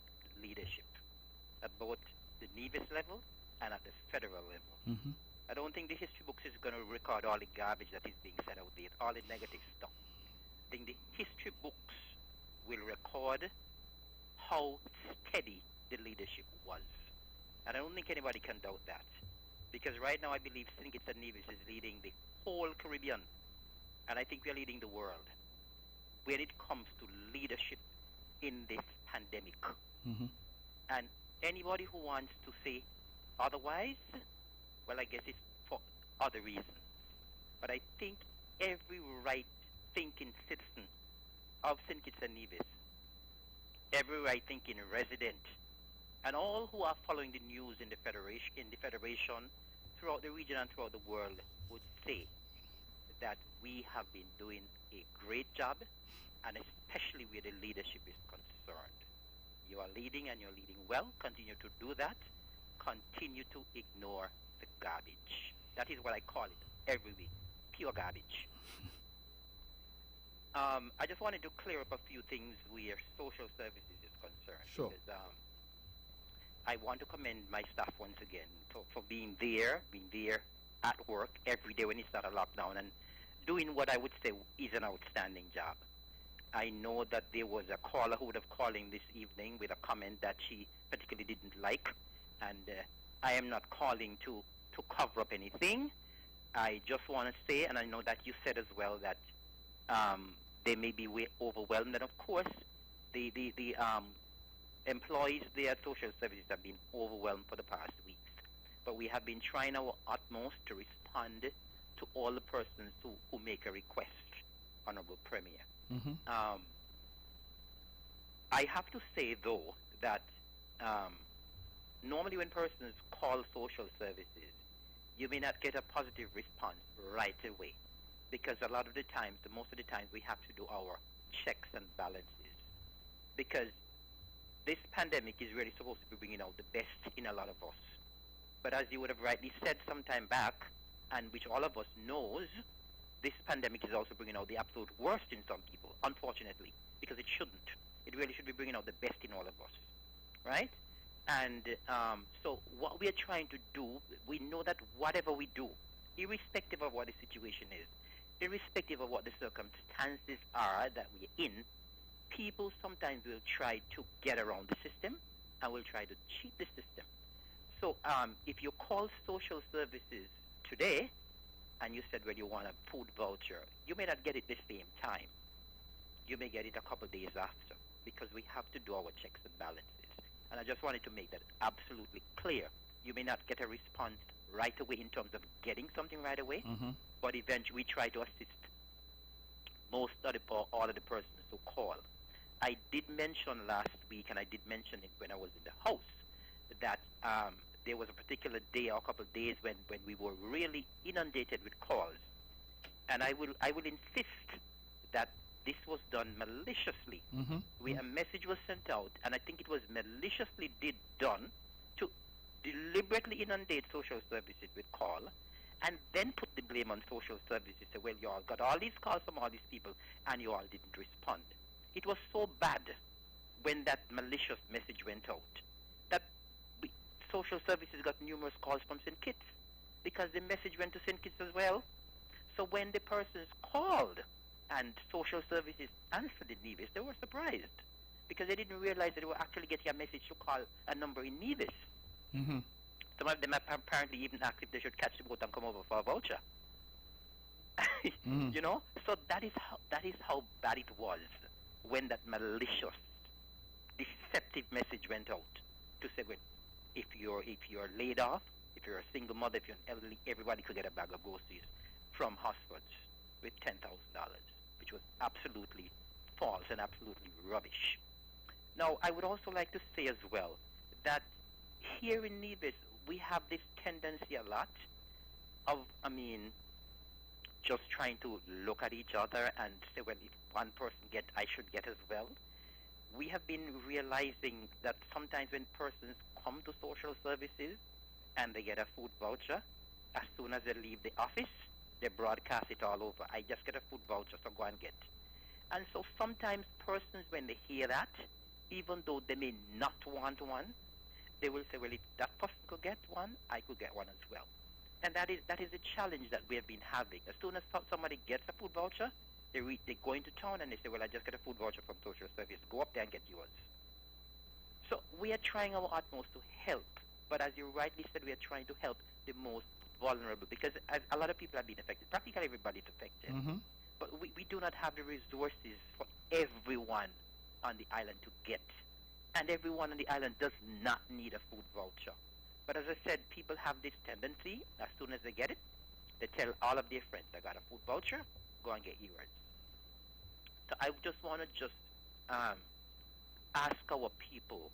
leadership at both the Nevis level and at the federal level. I don't think the history books is going to record all the garbage that is being said out there, all the negative stuff. I think the history books will record how steady the leadership was. And I don't think anybody can doubt that. Because right now I believe St. Kitts and Nevis is leading the whole Caribbean. And I think we are leading the world when it comes to leadership in this pandemic. And anybody who wants to say otherwise, well, I guess it's for other reasons. But I think every right-thinking citizen of St. Kitts and Nevis, every right-thinking resident, and all who are following the news in the Federation, throughout the region and throughout the world, would say that we have been doing a great job, and especially where the leadership is concerned. You are leading, and you're leading well. Continue to do that. Continue to ignore the garbage. That is what I call it every week, pure garbage. I just wanted to clear up a few things where social services is concerned. Sure. Because, I want to commend my staff once again for being there at work every day when you start a lockdown and doing what I would say is an outstanding job. I know that there was a caller who would have called in this evening with a comment that she particularly didn't like, and I am not calling to cover up anything. I just want to say, and I know that you said as well that they may be overwhelmed, and of course, the employees there at social services have been overwhelmed for the past weeks. But we have been trying our utmost to respond to all the persons who make a request, Honorable Premier. I have to say, though, that normally when persons call social services, you may not get a positive response right away, because a lot of the times, most of the times, we have to do our checks and balances, because this pandemic is really supposed to be bringing out the best in a lot of us. But as you would have rightly said some time back, and which all of us knows, this pandemic is also bringing out the absolute worst in some people, unfortunately, because it shouldn't. It really should be bringing out the best in all of us, right? And so what we are trying to do, we know that whatever we do, irrespective of what the situation is, irrespective of what the circumstances are that we're in, people sometimes will try to get around the system and will try to cheat the system. So if you call social services today and you said, well, you want a food voucher, you may not get it the same time. You may get it a couple days after, because we have to do our checks and balances. And I just wanted to make that absolutely clear. You may not get a response right away in terms of getting something right away, but eventually we try to assist most of all of the persons who call. I did mention last week, and I did mention it when I was in the House, that there was a particular day or a couple of days when we were really inundated with calls. And I will insist that this was done maliciously. A message was sent out, and I think it was maliciously done to deliberately inundate social services with call, and then put the blame on social services. Say, well, you all got all these calls from all these people, and you all didn't respond. It was so bad when that malicious message went out that social services got numerous calls from St. Kitts, because the message went to St. Kitts as well. So when the persons called and social services answered in Nevis, they were surprised, because they didn't realize that they were actually getting a message to call a number in Nevis. Some of them apparently even asked if they should catch the boat and come over for a voucher. You know, so that is how bad it was when that malicious, deceptive message went out to say, well, if you're laid off, if you're a single mother, if you're an elderly, everybody could get a bag of groceries from Hosford's with $10,000, which was absolutely false and absolutely rubbish. Now, I would also like to say as well that here in Nevis, we have this tendency a lot of, just trying to look at each other and say, well, if one person gets, I should get as well. We have been realizing that sometimes when persons come to social services and they get a food voucher, as soon as they leave the office, they broadcast it all over. I just get a food voucher, so go and get. And so sometimes persons, when they hear that, even though they may not want one, they will say, well, if that person could get one, I could get one as well. And that is a challenge that we have been having. As soon as somebody gets a food voucher, they go into town and they say, well, I just got a food voucher from social service. Go up there and get yours. So we are trying our utmost to help. But as you rightly said, we are trying to help the most vulnerable, because as a lot of people have been affected. Practically everybody is affected. But we do not have the resources for everyone on the island to get. And everyone on the island does not need a food voucher. But as I said, people have this tendency, as soon as they get it, they tell all of their friends, I got a food voucher, go and get yours. So I just want to ask our people,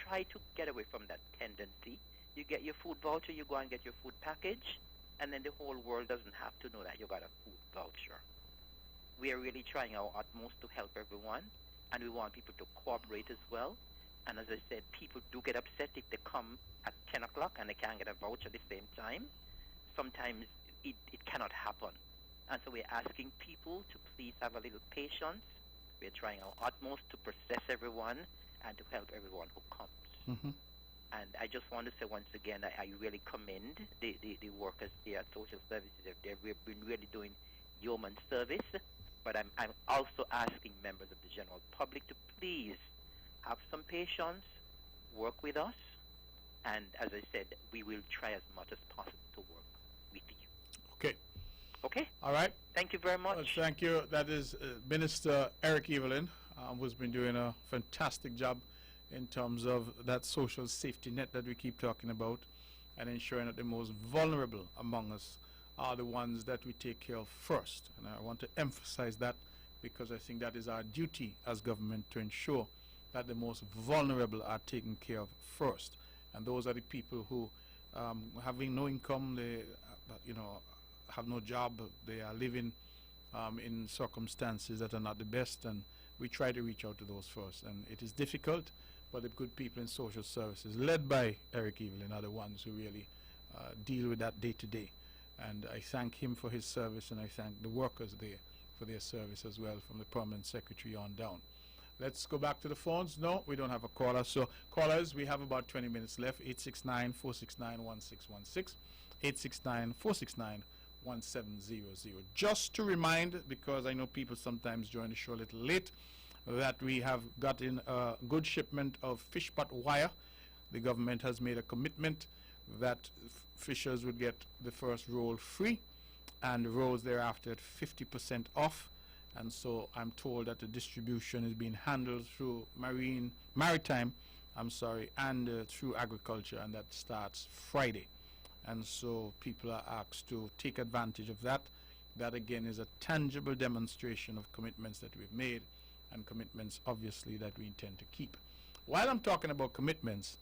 try to get away from that tendency. You get your food voucher, you go and get your food package, and then the whole world doesn't have to know that you got a food voucher. We are really trying our utmost to help everyone, and we want people to cooperate as well. And as I said, people do get upset if they come at 10 o'clock and they can't get a voucher at the same time. Sometimes it cannot happen. And so we're asking people to please have a little patience. We're trying our utmost to process everyone and to help everyone who comes. And I just want to say once again, I really commend the workers here at social services. They've been really doing yeoman service. But I'm also asking members of the general public to please have some patience, work with us, and as I said, we will try as much as possible to work with you. Okay. Okay? All right. Thank you very much. Well, thank you. That is Minister Eric Evelyn, who's been doing a fantastic job in terms of that social safety net that we keep talking about, and ensuring that the most vulnerable among us are the ones that we take care of first. And I want to emphasize that, because I think that is our duty as government, to ensure that the most vulnerable are taken care of first. And those are the people who, having no income, they have no job, they are living in circumstances that are not the best, and we try to reach out to those first. And it is difficult, but the good people in social services, led by Eric Evelyn, are the ones who really deal with that day to day. And I thank him for his service, and I thank the workers there for their service as well, from the permanent secretary on down. Let's go back to the phones. No, we don't have a caller. So callers, we have about 20 minutes left. 869-469-1616, 869-469-1700. Just to remind, because I know people sometimes join the show a little late, that we have gotten a good shipment of fish pot wire. The government has made a commitment that fishers would get the first roll free, and rolls thereafter at 50% off. And so I'm told that the distribution is being handled through maritime, and through agriculture, and that starts Friday. And so people are asked to take advantage of that. That again is a tangible demonstration of commitments that we've made, and commitments obviously that we intend to keep. While I'm talking about commitments,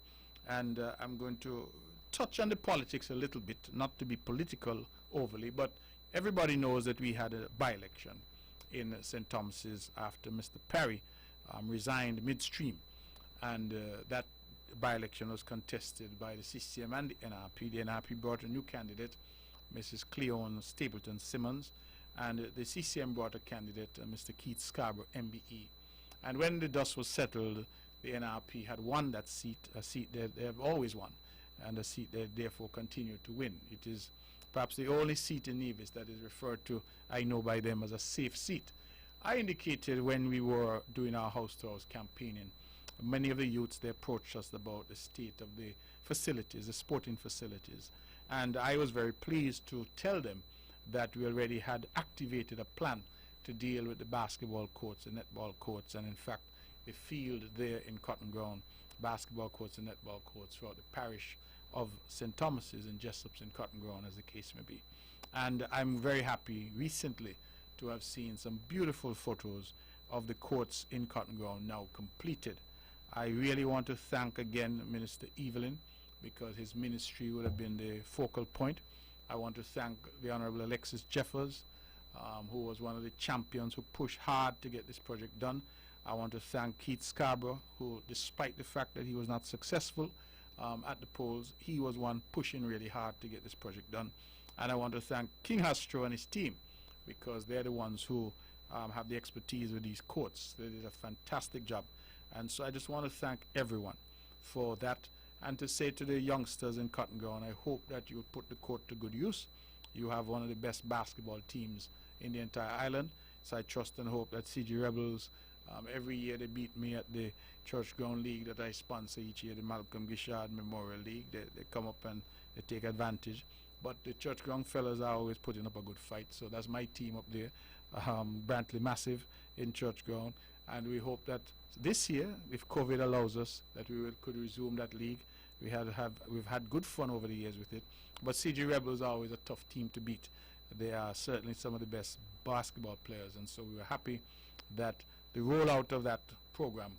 and I'm going to touch on the politics a little bit, not to be political overly, but everybody knows that we had a by-election in St. Thomas's after Mr. Perry resigned midstream, and that by-election was contested by the CCM and the NRP. The NRP brought a new candidate, Mrs. Cleone Stapleton Simmons, and the CCM brought a candidate, Mr. Keith Scarborough, MBE. And when the dust was settled, the NRP had won that seat, a seat that they have always won, and a seat they therefore continue to win. It is perhaps the only seat in Nevis that is referred to, I know, by them as a safe seat. I indicated when we were doing our house-to-house campaigning, many of the youths, they approached us about the state of the facilities, the sporting facilities. And I was very pleased to tell them that we already had activated a plan to deal with the basketball courts and netball courts, and in fact the field there in Cotton Ground, basketball courts and netball courts throughout the parish of St. Thomas's and Jessop's in Cotton Ground, as the case may be. And I'm very happy recently to have seen some beautiful photos of the courts in Cotton Ground now completed. I really want to thank again Minister Evelyn, because his ministry would have been the focal point. I want to thank the Honorable Alexis Jeffers, who was one of the champions who pushed hard to get this project done. I want to thank Keith Scarborough, who, despite the fact that he was not successful at the polls, he was one pushing really hard to get this project done. And I want to thank King Hastro and his team, because they're the ones who have the expertise with these courts. They did a fantastic job. And so I just want to thank everyone for that, and to say to the youngsters in Cotton Ground, I hope that you put the court to good use. You have one of the best basketball teams in the entire island, so I trust and hope that CG Rebels, every year they beat me at the Church Ground League that I sponsor each year, the Malcolm Gishard Memorial League. They come up and they take advantage. But the Church Ground fellas are always putting up a good fight, so that's my team up there, Brantley Massive in Church Ground. And we hope that this year, if COVID allows us, that we could resume that league. We've had good fun over the years with it. But CG Rebels are always a tough team to beat. They are certainly some of the best basketball players, and so we were happy that the rollout of that program,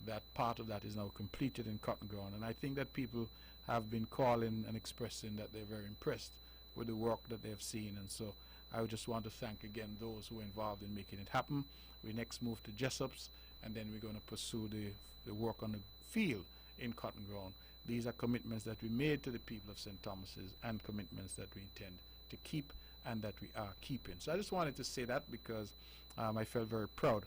that part of that is now completed in Cotton Ground. And I think that people have been calling and expressing that they're very impressed with the work that they have seen. And so I would just want to thank again those who were involved in making it happen. We next move to Jessop's, and then we're going to pursue the work on the field in Cotton Ground. These are commitments that we made to the people of St. Thomas's, and commitments that we intend to keep and that we are keeping. So I just wanted to say that, because I felt very proud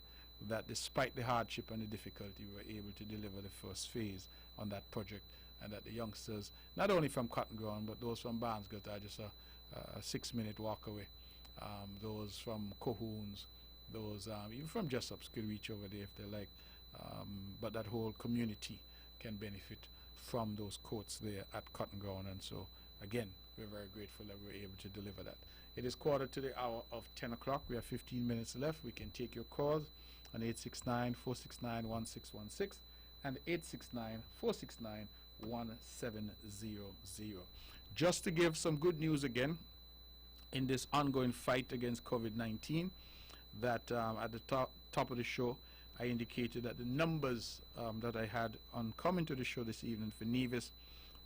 that despite the hardship and the difficulty, we were able to deliver the first phase on that project, and that the youngsters, not only from Cotton Ground, but those from Barnesgate are just a 6-minute walk away. Those from Cohoons, those, even from Jessups could reach over there if they like, but that whole community can benefit from those courts there at Cotton Ground. And so, again, we're very grateful that we're able to deliver that. It is quarter to the hour of 10 o'clock. We have 15 minutes left. We can take your calls on 869-469-1616 and 869-469-1700. Just to give some good news again in this ongoing fight against COVID-19, that at the top of the show, I indicated that the numbers that I had on coming to the show this evening for Nevis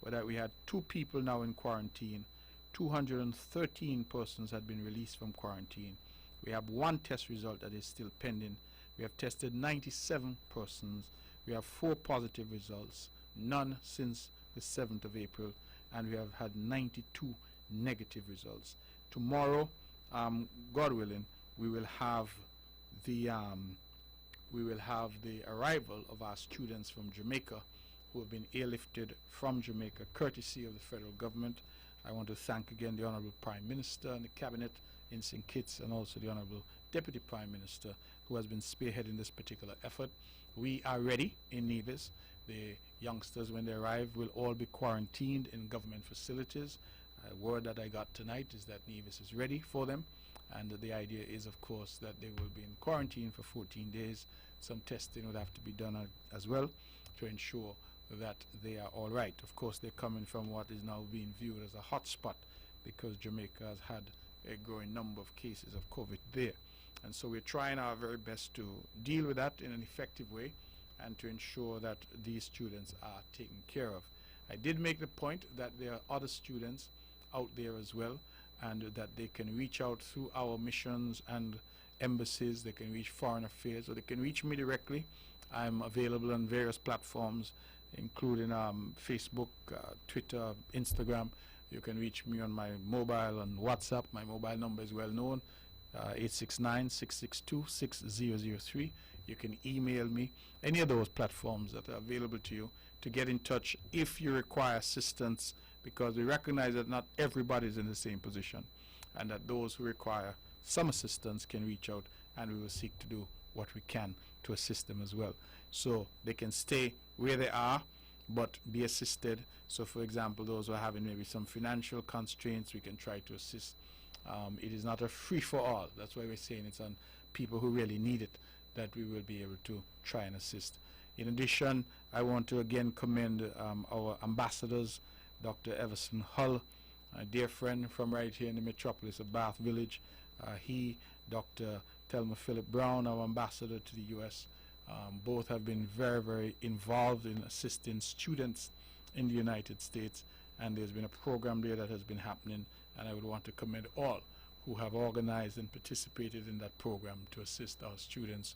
were that we had 2 people now in quarantine. 213 persons had been released from quarantine. We have 1 test result that is still pending. We have tested 97 persons. We have 4 positive results, none since the 7th of April, and we have had 92 negative results. Tomorrow, God willing, we will have the arrival of our students from Jamaica who have been airlifted from Jamaica courtesy of the federal government. I want to thank again the Honorable Prime Minister and the Cabinet in St. Kitts, and also the Honorable Deputy Prime Minister who has been spearheading this particular effort. We are ready in Nevis. The youngsters, when they arrive, will all be quarantined in government facilities. A word that I got tonight is that Nevis is ready for them, and the idea is, of course, that they will be in quarantine for 14 days. Some testing would have to be done as well to ensure that they are all right. Of course, they're coming from what is now being viewed as a hot spot because Jamaica has had a growing number of cases of COVID there. And so we're trying our very best to deal with that in an effective way and to ensure that these students are taken care of. I did make the point that there are other students out there as well, and that they can reach out through our missions and embassies. They can reach Foreign Affairs, or they can reach me directly. I'm available on various platforms, including Facebook, Twitter, Instagram. You can reach me on my mobile and WhatsApp. My mobile number is well known, 869-662-6003. You can email me, any of those platforms that are available to you, to get in touch if you require assistance, because we recognize that not everybody is in the same position, and that those who require some assistance can reach out, and we will seek to do what we can to assist them as well. So they can stay where they are, but be assisted. So, for example, those who are having maybe some financial constraints, we can try to assist. It is not a free-for-all. That's why we're saying it's on people who really need it that we will be able to try and assist. In addition, I want to again commend our ambassadors, Dr. Everson Hull, a dear friend from right here in the metropolis of Bath Village. He, Dr. Thelma Philip Brown, our ambassador to the U.S., both have been very, very involved in assisting students in the United States, and there's been a program there that has been happening, and I would want to commend all who have organized and participated in that program to assist our students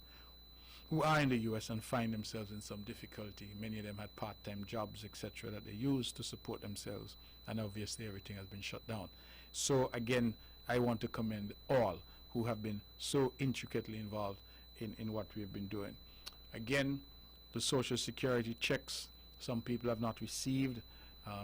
who are in the U.S. and find themselves in some difficulty. Many of them had part-time jobs, etc., that they used to support themselves, and obviously everything has been shut down. So again, I want to commend all who have been so intricately involved in what we've been doing. Again, the Social Security checks, some people have not received.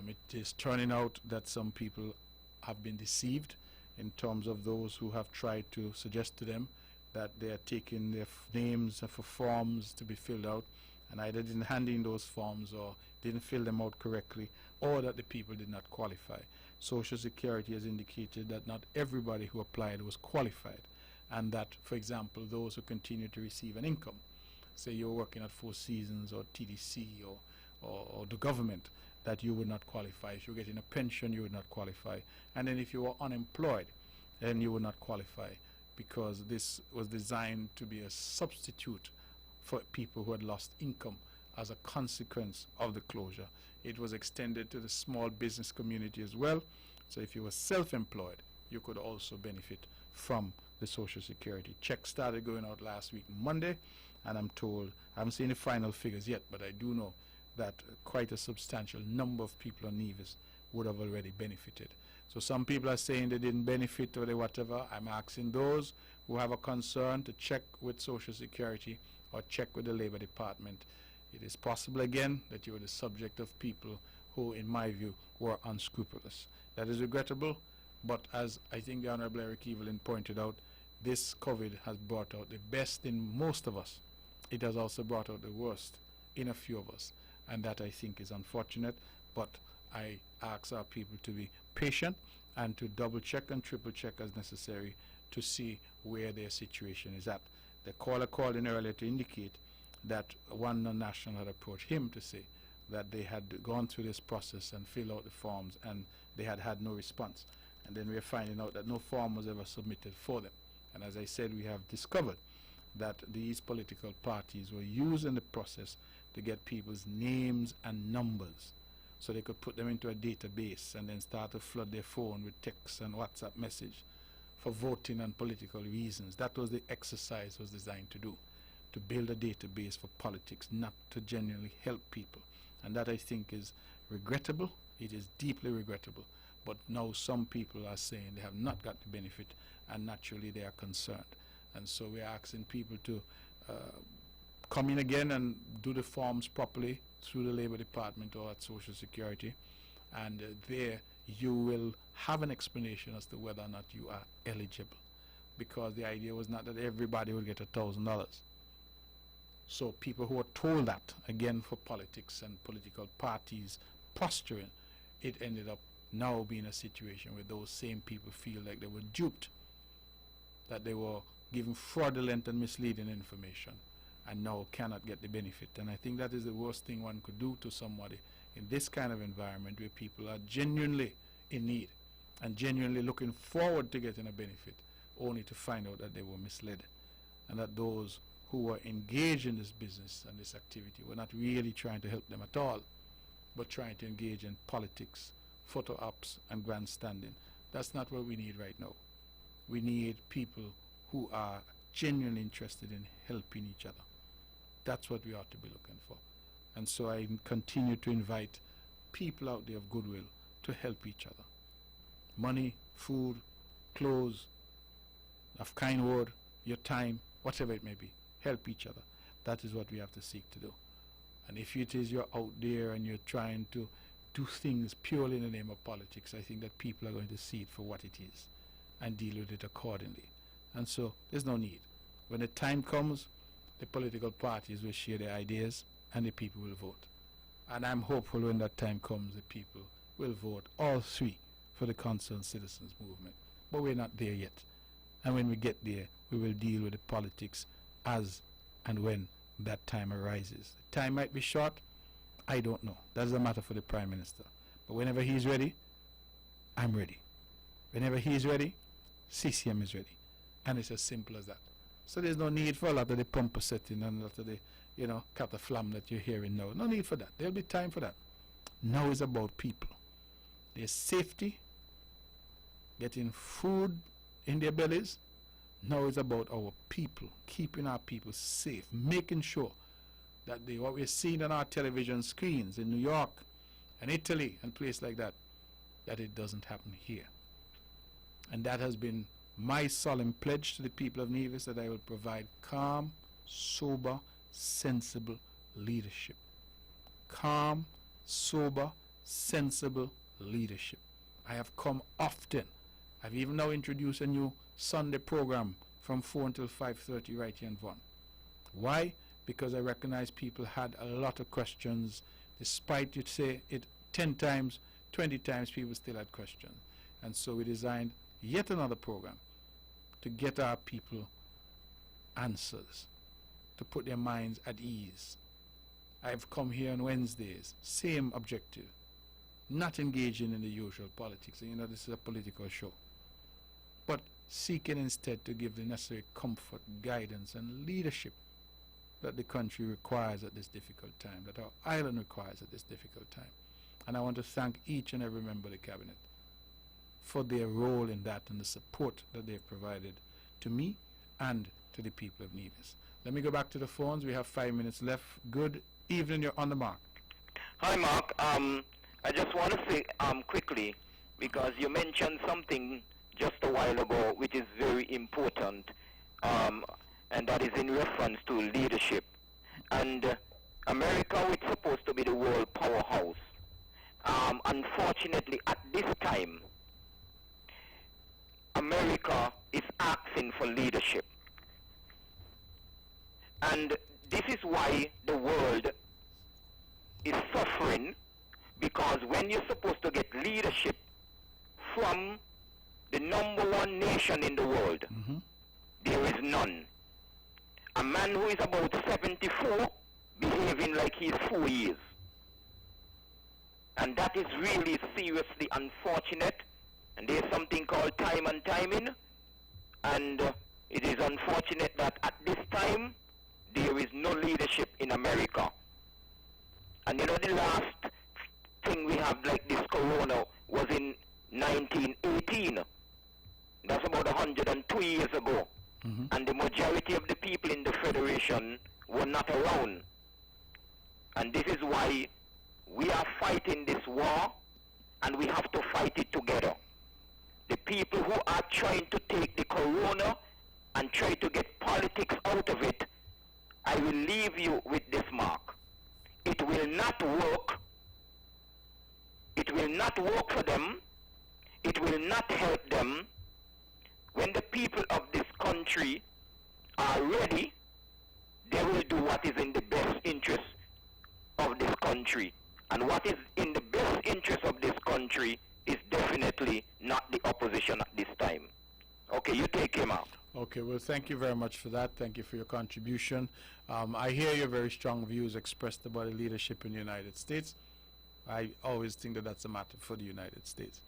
It is turning out that some people have been deceived in terms of those who have tried to suggest to them that they are taking their names for forms to be filled out, and either didn't hand in those forms or didn't fill them out correctly, or that the people did not qualify. Social Security has indicated that not everybody who applied was qualified, and that, for example, those who continue to receive an income, say you're working at Four Seasons or TDC or the government, that you would not qualify. If you're getting a pension, you would not qualify. And then if you were unemployed, then you would not qualify, because this was designed to be a substitute for people who had lost income as a consequence of the closure. It was extended to the small business community as well. So if you were self-employed, you could also benefit from the Social Security. Checks started going out last week, Monday, and I'm told, I haven't seen the final figures yet, but I do know that quite a substantial number of people on Nevis would have already benefited. So some people are saying they didn't benefit or they whatever. I'm asking those who have a concern to check with Social Security or check with the Labor Department. It is possible again that you were the subject of people who, in my view, were unscrupulous. That is regrettable, but as I think the Honorable Eric Evelyn pointed out, this COVID has brought out the best in most of us. It has also brought out the worst in a few of us, and that I think is unfortunate, but I ask our people to be patient and to double check and triple check as necessary to see where their situation is at. The caller called in earlier to indicate that one non-national had approached him to say that they had gone through this process and filled out the forms and they had had no response. And then we are finding out that no form was ever submitted for them. And as I said, we have discovered that these political parties were using the process to get people's names and numbers so they could put them into a database and then start to flood their phone with texts and WhatsApp message for voting and political reasons. That was the exercise was designed to do, to build a database for politics, not to genuinely help people. And that I think is regrettable. It is deeply regrettable. But now some people are saying they have not got the benefit, and naturally they are concerned. And so we are asking people to come in again and do the forms properly through the Labor Department or at Social Security, and there you will have an explanation as to whether or not you are eligible, because the idea was not that everybody would get $1,000. So people who are told that, again for politics and political parties posturing, it ended up now being a situation where those same people feel like they were duped, that they were given fraudulent and misleading information and now cannot get the benefit. And I think that is the worst thing one could do to somebody in this kind of environment where people are genuinely in need and genuinely looking forward to getting a benefit, only to find out that they were misled, and that those who were engaged in this business and this activity were not really trying to help them at all, but trying to engage in politics, photo ops and grandstanding. That's not what we need right now. We need people who are genuinely interested in helping each other. That's what we ought to be looking for. And so I continue to invite people out there of goodwill to help each other. Money, food, clothes, of kind word, your time, whatever it may be. Help each other. That is what we have to seek to do. And if it is you're out there and you're trying to do things purely in the name of politics, I think that people are going to see it for what it is and deal with it accordingly. And so there's no need. When the time comes, the political parties will share their ideas and the people will vote. And I'm hopeful when that time comes, the people will vote, all three, for the Concerned Citizens Movement. But we're not there yet. And when we get there, we will deal with the politics as and when that time arises. The time might be short, I don't know. That's a matter for the Prime Minister. But whenever he's ready, I'm ready. Whenever he's ready, CCM is ready. And it's as simple as that. So there's no need for a lot of the pumper setting and a lot of the, cataflam that you're hearing now. No need for that. There'll be time for that. Now is about people. Their safety, getting food in their bellies. Now it's about our people, keeping our people safe, making sure that what we're seeing on our television screens in New York and Italy and places like that, that it doesn't happen here. And that has been my solemn pledge to the people of Nevis, that I will provide calm, sober, sensible leadership. Calm, sober, sensible leadership. I have come often. I've even now introduced a new Sunday program from 4 until 5:30 right here in Vaughan. Why? Because I recognize people had a lot of questions. Despite you say it 10 times, 20 times, people still had questions. And so we designed yet another program to get our people answers, to put their minds at ease. I've come here on Wednesdays, same objective, not engaging in the usual politics. This is a political show, but seeking instead to give the necessary comfort, guidance, and leadership that the country requires at this difficult time, that our island requires at this difficult time. And I want to thank each and every member of the Cabinet for their role in that and the support that they've provided to me and to the people of Nevis. Let me go back to the phones. We have 5 minutes left. Good evening. You're on the mark. Hi, Mark. I just want to say quickly, because you mentioned something just a while ago which is very important, and that is in reference to leadership. And America, which is supposed to be the world powerhouse, unfortunately at this time, America is asked pressing for leadership. And this is why the world is suffering, because when you're supposed to get leadership from the #1 nation in the world, there is none. A man who is about 74 behaving like he's 4 years. And that is really seriously unfortunate. And there's something called time and timing. And it is unfortunate that at this time, there is no leadership in America. And you know, the last thing we have like this corona was in 1918. That's about 102 years ago. And the majority of the people in the Federation were not around. And this is why we are fighting this war, and we have to fight it together. The people who are trying to take the corona and try to get politics out of it, I will leave you with this mark. It will not work. It will not work for them. It will not help them. When the people of this country are ready, they will do what is in the best interest of this country. And what is in the best interest of this country is definitely not the opposition at this time. Okay, you take him out. Okay, well, thank you very much for that. Thank you for your contribution. I hear your very strong views expressed about the leadership in the United States. I always think that that's a matter for the United States.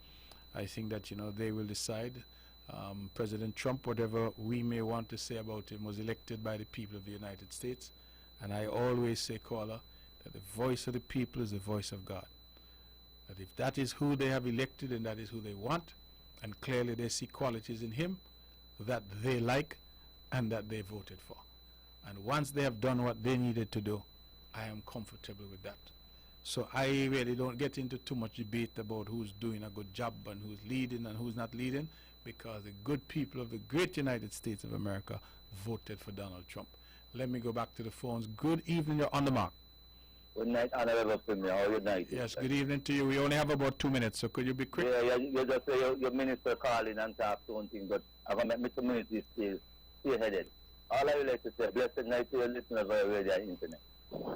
I think that, you know, they will decide. President Trump, whatever we may want to say about him, was elected by the people of the United States. And I always say, caller, that the voice of the people is the voice of God. That if that is who they have elected and that is who they want, and clearly they see qualities in him that they like and that they voted for. And once they have done what they needed to do, I am comfortable with that. So I really don't get into too much debate about who's doing a good job and who's leading and who's not leading, because the good people of the great United States of America voted for Donald Trump. Let me go back to the phones. Good evening, you're on the mark. Good night, Honorable Premier. How are you night? Yes, good evening to you. We only have about 2 minutes, so could you be quick? Yeah, you just say your minister calling and talk something, but I'm going to make my community stay headed. All I would like to say, blessed night to your listeners via radio and internet.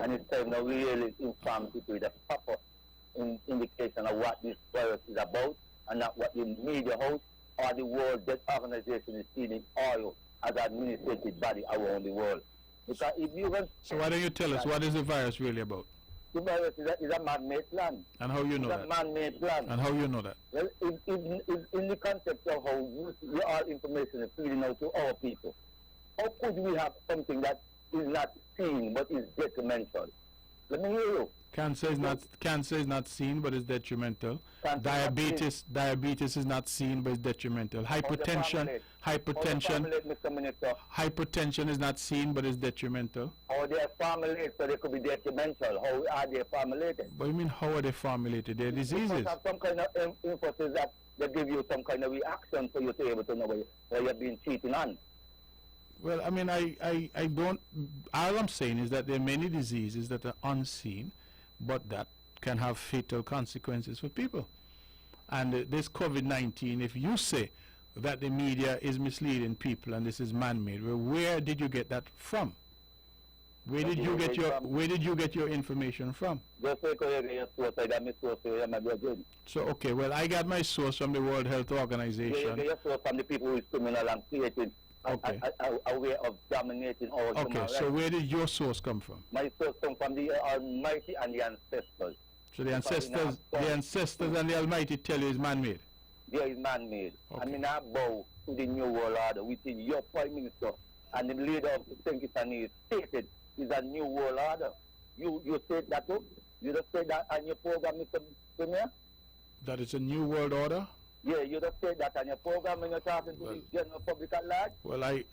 And it's time now we really inform people with a proper indication of what this virus is about, and not what the media house or the World Health Organization is feeding oil as an administrative body around the world. Because if you so why don't you tell us, what is the virus really about? The virus is a man-made plan. And how you know that? It's a man-made plan. And how you know that? Well, in the concept of how all information is feeding out to our people, how could we have something that is not seen but is detrimental? Let me hear you. Cancer is not seen but is detrimental. Diabetes is not seen but is detrimental. Hypertension is not seen but is detrimental. How they are formulated, so they could be detrimental. How are they formulated? What do you mean, how are they formulated? They're diseases. You must have some kind of emphasis that they give you some kind of reaction for you to be able to know where you're being cheated on. Well, I mean, I don't, all I'm saying is that there are many diseases that are unseen, but that can have fatal consequences for people. And this COVID-19, if you say that the media is misleading people and this is man-made, well, where did you get that from? Where did you get your information from? So, okay, well, I got my source from the World Health Organization. You get your source from the people who is criminal and creating a way of dominating our human rights. So where did your source come from? My source comes from the Almighty and the ancestors. So the ancestors and the Almighty tell you is man-made? Yeah, it's man-made. Okay. I mean, I bow to the New World Order, which is your Prime Minister and the leader of the Sankitani stated is a New World Order. You said that too? You just said that on your program, Mr. Premier? That it's a New World Order? Yeah, you just said that on your program when you're talking to the general public at large? Well, I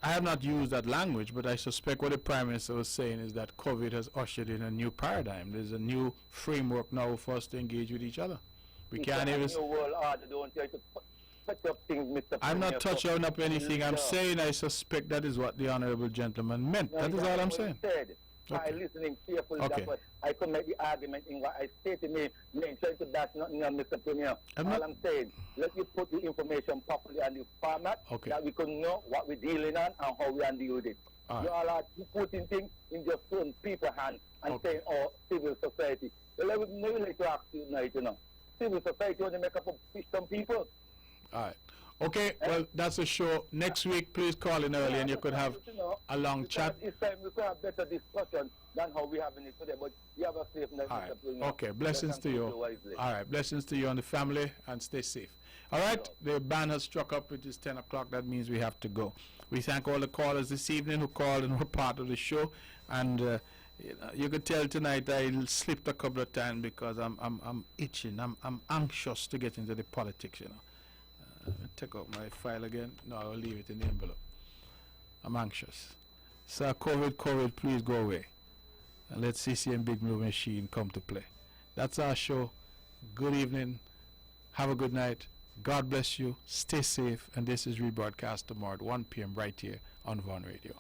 have not used that language, but I suspect what the Prime Minister was saying is that COVID has ushered in a new paradigm. There's a new framework now for us to engage with each other. We can't even... New World Order, don't try to touch up things, Mr. I'm not touching up anything. I'm saying I suspect that is what the Honorable Gentleman meant. No, that is all I'm saying. by listening carefully. Okay. That's what I could make the argument in what I stated. Me trying to dash nothing on Mr. Premier. All I'm saying, let me put the information properly on the format that we can know what we're dealing on and how we can deal with it. You all are putting things in just certain people's hands and saying, oh, civil society. Well, I would never like to ask you tonight, you know. Civil society only make up of some people. All right. Okay, well, that's a show. Next week, please call in early and you could have a long chat. This time we could have better discussion than how we're having it today, but you have a safe night. All right. Okay, blessings to you. All right, blessings to you and the family, and stay safe. All right, the band has struck up, which is 10 o'clock. That means we have to go. We thank all the callers this evening who called and were part of the show. And you could tell tonight I slipped a couple of times because I'm itching. I'm anxious to get into the politics, you know. Take out my file again. No, I'll leave it in the envelope. I'm anxious. Sir, COVID, please go away. And let CCM Big Blue Machine come to play. That's our show. Good evening. Have a good night. God bless you. Stay safe. And this is rebroadcast tomorrow at 1 p.m. right here on Vaughan Radio.